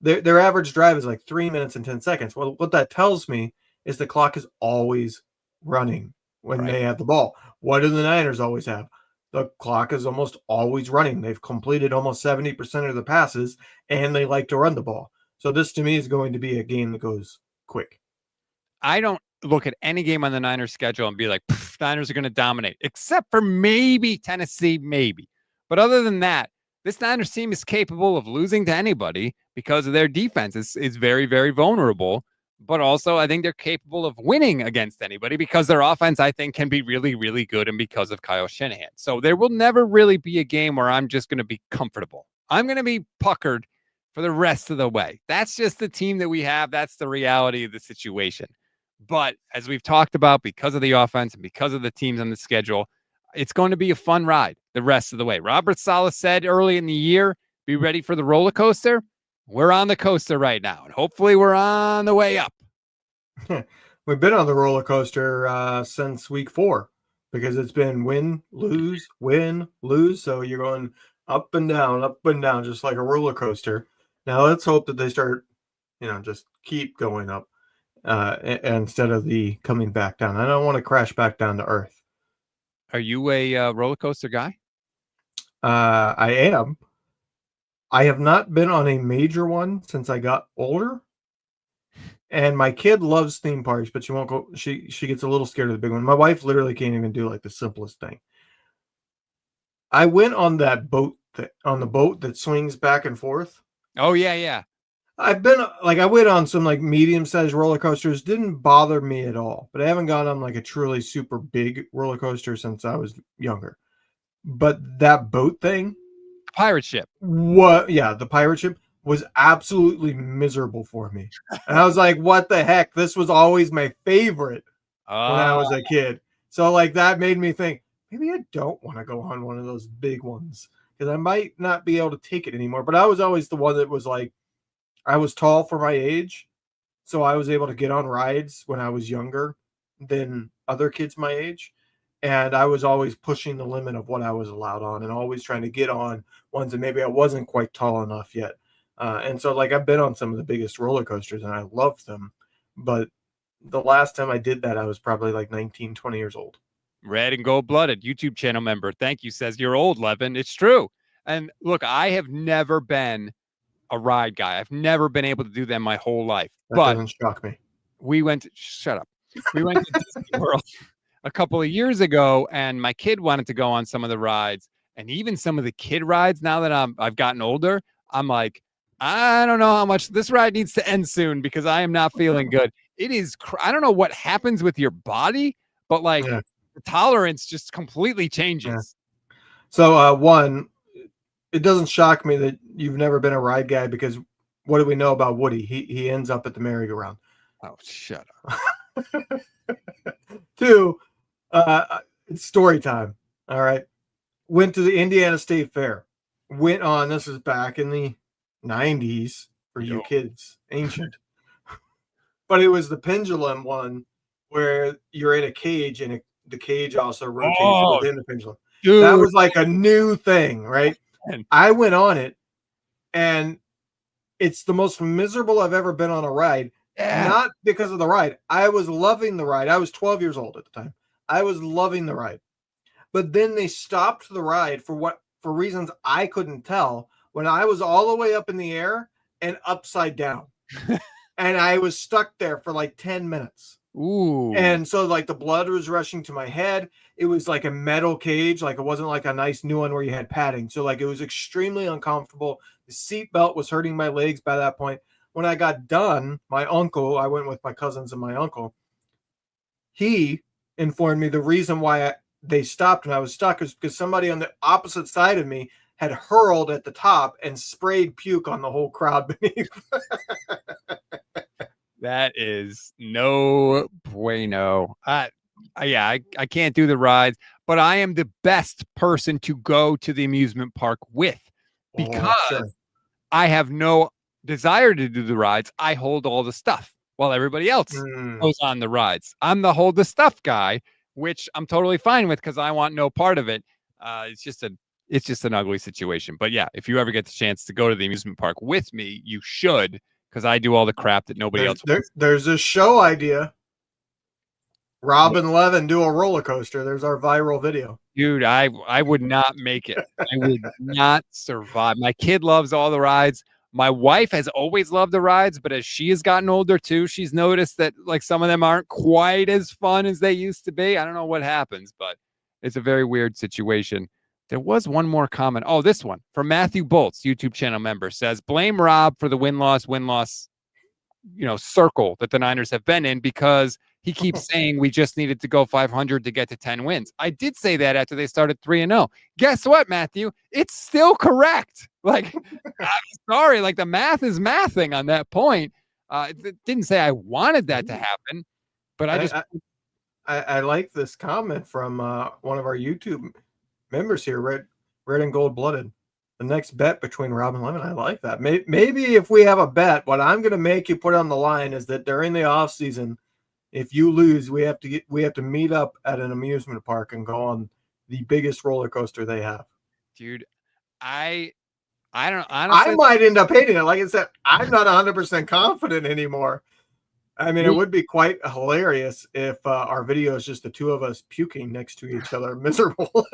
Their average drive is like 3 minutes and 10 seconds. Well, what that tells me is the clock is always running when they have the ball. What do the Niners always have? The clock is almost always running. They've completed almost 70% of the passes, and they like to run the ball. So this, to me, is going to be a game that goes quick. I don't look at any game on the Niners schedule and be like, Niners are going to dominate, except for maybe Tennessee, maybe. But other than that, this Niners team is capable of losing to anybody because of their defense. It's very, very vulnerable. But also, I think they're capable of winning against anybody because their offense, I think, can be really, really good, and because of Kyle Shanahan. So there will never really be a game where I'm just going to be comfortable. I'm going to be puckered for the rest of the way. That's just the team that we have. That's the reality of the situation. But as we've talked about, because of the offense and because of the teams on the schedule, it's going to be a fun ride the rest of the way. Robert Saleh said early in the year, be ready for the roller coaster. We're on the coaster right now, and hopefully we're on the way up. We've been on the roller coaster since week 4 because it's been win, lose, win, lose. So you're going up and down, just like a roller coaster. Now let's hope that they start, just keep going up instead of the coming back down. I don't want to crash back down to earth. Are you a roller coaster guy? I am. I have not been on a major one since I got older. And my kid loves theme parks, but she won't go. She gets a little scared of the big one. My wife literally can't even do like the simplest thing. I went on that boat on the boat that swings back and forth. Oh yeah. I went on some like medium-sized roller coasters. Didn't bother me at all, but I haven't gone on like a truly super big roller coaster since I was younger. But that boat thing, pirate ship. What? Yeah, the pirate ship was absolutely miserable for me. And I was like, what the heck? This was always my favorite when I was a kid. So like that made me think, maybe I don't want to go on one of those big ones because I might not be able to take it anymore. But I was always the one that was like, I was tall for my age. So I was able to get on rides when I was younger than other kids my age. And I was always pushing the limit of what I was allowed on and always trying to get on ones that maybe I wasn't quite tall enough yet. And so like I've been on some of the biggest roller coasters and I loved them. But the last time I did that, I was probably like 19, 20 years old. Red and Gold Blooded YouTube channel member. Thank you. Says you're old, Levin. It's true. And look, I have never been a ride guy. I've never been able to do them my whole life. That doesn't shock me. We went to Disney World a couple of years ago, and my kid wanted to go on some of the rides, and even some of the kid rides. Now that I've gotten older, I'm like, I don't know how much this ride needs to end soon because I am not feeling good. It is. I don't know what happens with your body, but like the tolerance just completely changes. Yeah. So one, it doesn't shock me that you've never been a ride guy, because what do we know about Woody? He ends up at the merry-go-round. Oh, shut up. 2, it's story time. All right. Went to the Indiana State Fair. Went on, this is back in the 90s for you kids, ancient. But it was the pendulum one where you're in a cage and the cage also rotates within the pendulum. Dude. That was like a new thing, right? I went on it, and it's the most miserable I've ever been on a ride. Yeah. Not because of the ride. I was loving the ride. I was 12 years old at the time. I was loving the ride. But then they stopped the ride for reasons I couldn't tell, when I was all the way up in the air and upside down. And I was stuck there for like 10 minutes. Ooh. And so like the blood was rushing to my head. It was like a metal cage. Like it wasn't like a nice new one where you had padding. So like it was extremely uncomfortable. The seat belt was hurting my legs by that point. When I got done, my uncle, I went with my cousins and my uncle, he informed me the reason why they stopped and I was stuck is because somebody on the opposite side of me had hurled at the top and sprayed puke on the whole crowd beneath. That is no bueno. I can't do the rides, but I am the best person to go to the amusement park with, because I have no desire to do the rides. I hold all the stuff while everybody else goes on the rides. I'm the hold the stuff guy, which I'm totally fine with because I want no part of it. It's just an ugly situation. But yeah, if you ever get the chance to go to the amusement park with me, you should, because I do all the crap that nobody else wants. There's a show idea. Rob and Levin do a roller coaster. There's our viral video. Dude, I would not make it. I would not survive. My kid loves all the rides. My wife has always loved the rides, but as she has gotten older too, she's noticed that like some of them aren't quite as fun as they used to be. I don't know what happens, but it's a very weird situation. There was one more comment. Oh, this one from Matthew Bolts, YouTube channel member, says, blame Rob for the win-loss, circle that the Niners have been in, because he keeps saying we just needed to go 500 to get to 10 wins. I did say that after they started 3-0. Guess what, Matthew? It's still correct. Like, I'm sorry. Like, the math is mathing on that point. It didn't say I wanted that to happen, but I like this comment from one of our YouTube members here, red and gold blooded. The next bet between Rob and Lemon. I like that. Maybe if we have a bet, what I'm going to make you put on the line is that during the off season, if you lose, we have to meet up at an amusement park and go on the biggest roller coaster they have. Dude, I don't honestly. I might end up hating it. Like I said, I'm not 100% confident anymore. I mean, it would be quite hilarious if our video is just the two of us puking next to each other, miserable.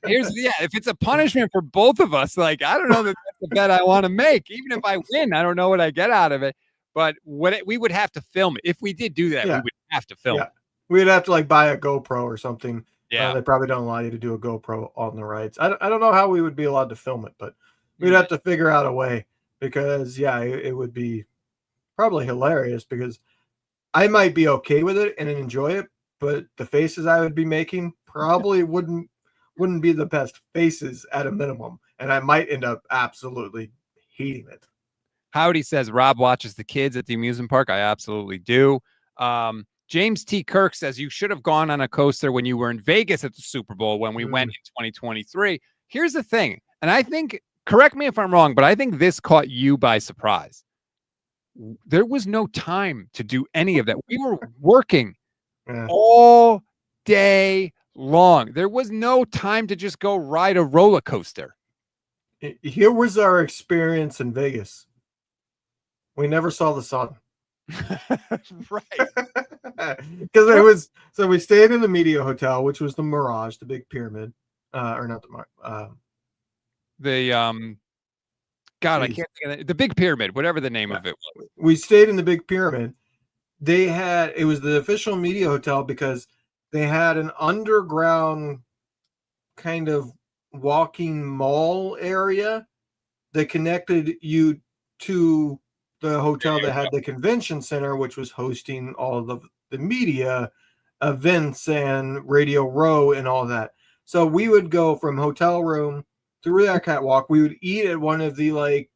If it's a punishment for both of us, like, I don't know that that's the bet I want to make. Even if I win, I don't know what I get out of it. But we would have to film it. If we did do that, we would have to film it. We'd have to like buy a GoPro or something. Yeah. They probably don't allow you to do a GoPro on the rides. I don't know how we would be allowed to film it, but we'd have to figure out a way, because it would be probably hilarious, because I might be okay with it and enjoy it, but the faces I would be making probably wouldn't be the best faces at a minimum, and I might end up absolutely hating it. Howdy says Rob watches the kids at the amusement park. I absolutely do. James T. Kirk says you should have gone on a coaster when you were in Vegas at the Super Bowl when we went in 2023. Here's the thing, and I think, correct me if I'm wrong, but I think this caught you by surprise. There was no time to do any of that. We were working all day long. There was no time to just go ride a roller coaster. Here was our experience in Vegas. We never saw the sun. Right. Because we stayed in the Media Hotel, which was the Mirage, the big pyramid. Or not the God, I can't think of it. The Big Pyramid, whatever the name of it was. We stayed in the Big Pyramid. It was the official Media Hotel because they had an underground kind of walking mall area that connected you to the hotel that had the convention center, which was hosting all of the media events and Radio Row and all that. So we would go from hotel room through that catwalk. We would eat at one of the like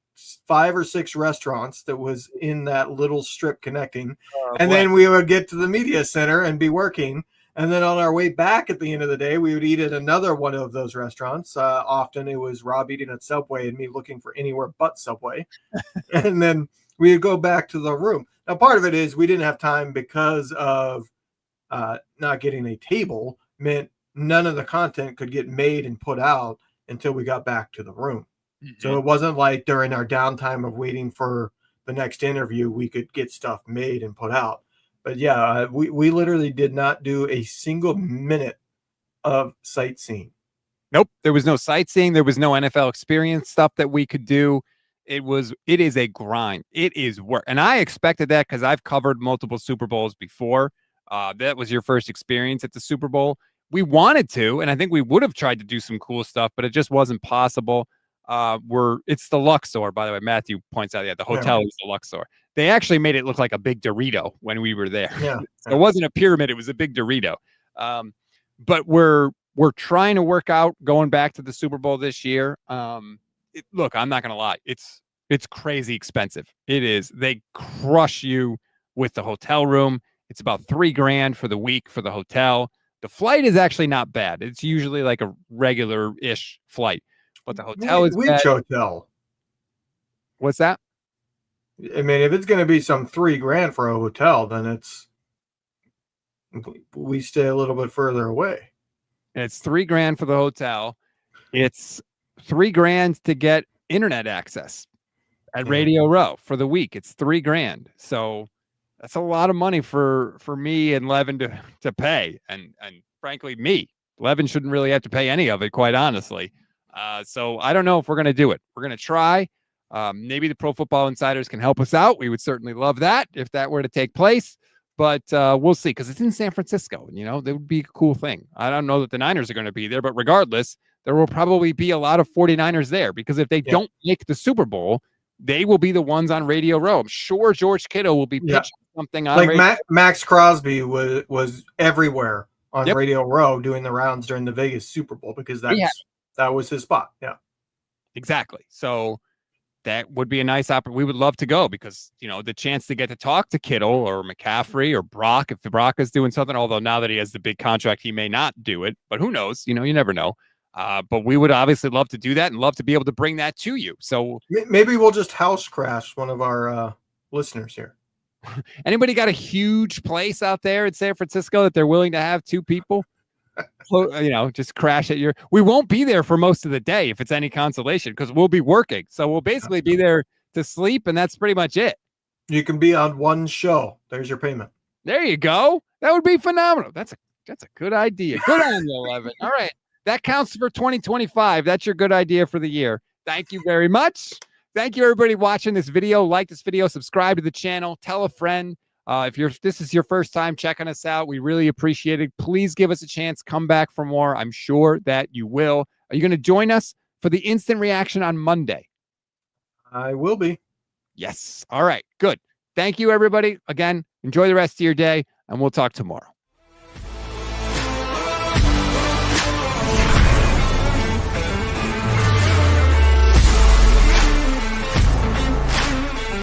5 or 6 restaurants that was in that little strip connecting. And then we would get to the media center and be working. And then on our way back at the end of the day, we would eat at another one of those restaurants. Often it was Rob eating at Subway and me looking for anywhere but Subway. And then we would go back to the room. Now, part of it is we didn't have time because of not getting a table meant none of the content could get made and put out until we got back to the room. Mm-hmm. So it wasn't like during our downtime of waiting for the next interview, we could get stuff made and put out. But yeah, we literally did not do a single minute of sightseeing. Nope. There was no sightseeing. There was no NFL experience stuff that we could do. It is a grind. It is work. And I expected that because I've covered multiple Super Bowls before. That was your first experience at the Super Bowl. We wanted to, and I think we would have tried to do some cool stuff, but it just wasn't possible. It's the Luxor, by the way. Matthew points out, the hotel is the Luxor. They actually made it look like a big Dorito when we were there. Yeah. So it wasn't a pyramid, it was a big Dorito. But we're trying to work out going back to the Super Bowl this year. Look, I'm not gonna lie, it's crazy expensive. It is. They crush you with the hotel room. It's about $3,000 for the week for the hotel. The flight is actually not bad. It's usually like a regular-ish flight. But the hotel is which hotel? What's that? I mean, if it's going to be some $3,000 for a hotel, then we stay a little bit further away. And it's $3,000 for the hotel. It's $3,000 to get internet access at Radio Row for the week. It's $3,000. So that's a lot of money for me and Levin to pay. And frankly, me. Levin shouldn't really have to pay any of it, quite honestly. So I don't know if we're going to do it. We're going to try. Maybe the Pro Football Insiders can help us out. We would certainly love that if that were to take place. But we'll see, because it's in San Francisco. You know, that would be a cool thing. I don't know that the Niners are going to be there, but regardless, there will probably be a lot of 49ers there, because if they don't make the Super Bowl, they will be the ones on Radio Row. I'm sure George Kittle will be pitching something on like Max Crosby was everywhere on Radio Row doing the rounds during the Vegas Super Bowl, because that was his spot. Yeah, exactly. So that would be a nice opportunity. We would love to go, because, you know, the chance to get to talk to Kittle or McCaffrey or Brock, if Brock is doing something, although now that he has the big contract, he may not do it, but who knows? You know, you never know. But we would obviously love to do that and love to be able to bring that to you. So maybe we'll just house crash one of our listeners here. Anybody got a huge place out there in San Francisco that they're willing to have 2 people? You know, just crash at we won't be there for most of the day, if it's any consolation, because we'll be working. So we'll basically be there to sleep, and that's pretty much it. You can be on one show. There's your payment. There you go. That would be phenomenal. That's a good idea. Good on you, 11. All right. That counts for 2025. That's your good idea for the year. Thank you very much. Thank you, everybody watching this video. Like this video, subscribe to the channel, tell a friend. If this is your first time checking us out, we really appreciate it. Please give us a chance. Come back for more. I'm sure that you will. Are you going to join us for the instant reaction on Monday? I will be. Yes. All right. Good. Thank you, everybody. Again, enjoy the rest of your day, and we'll talk tomorrow.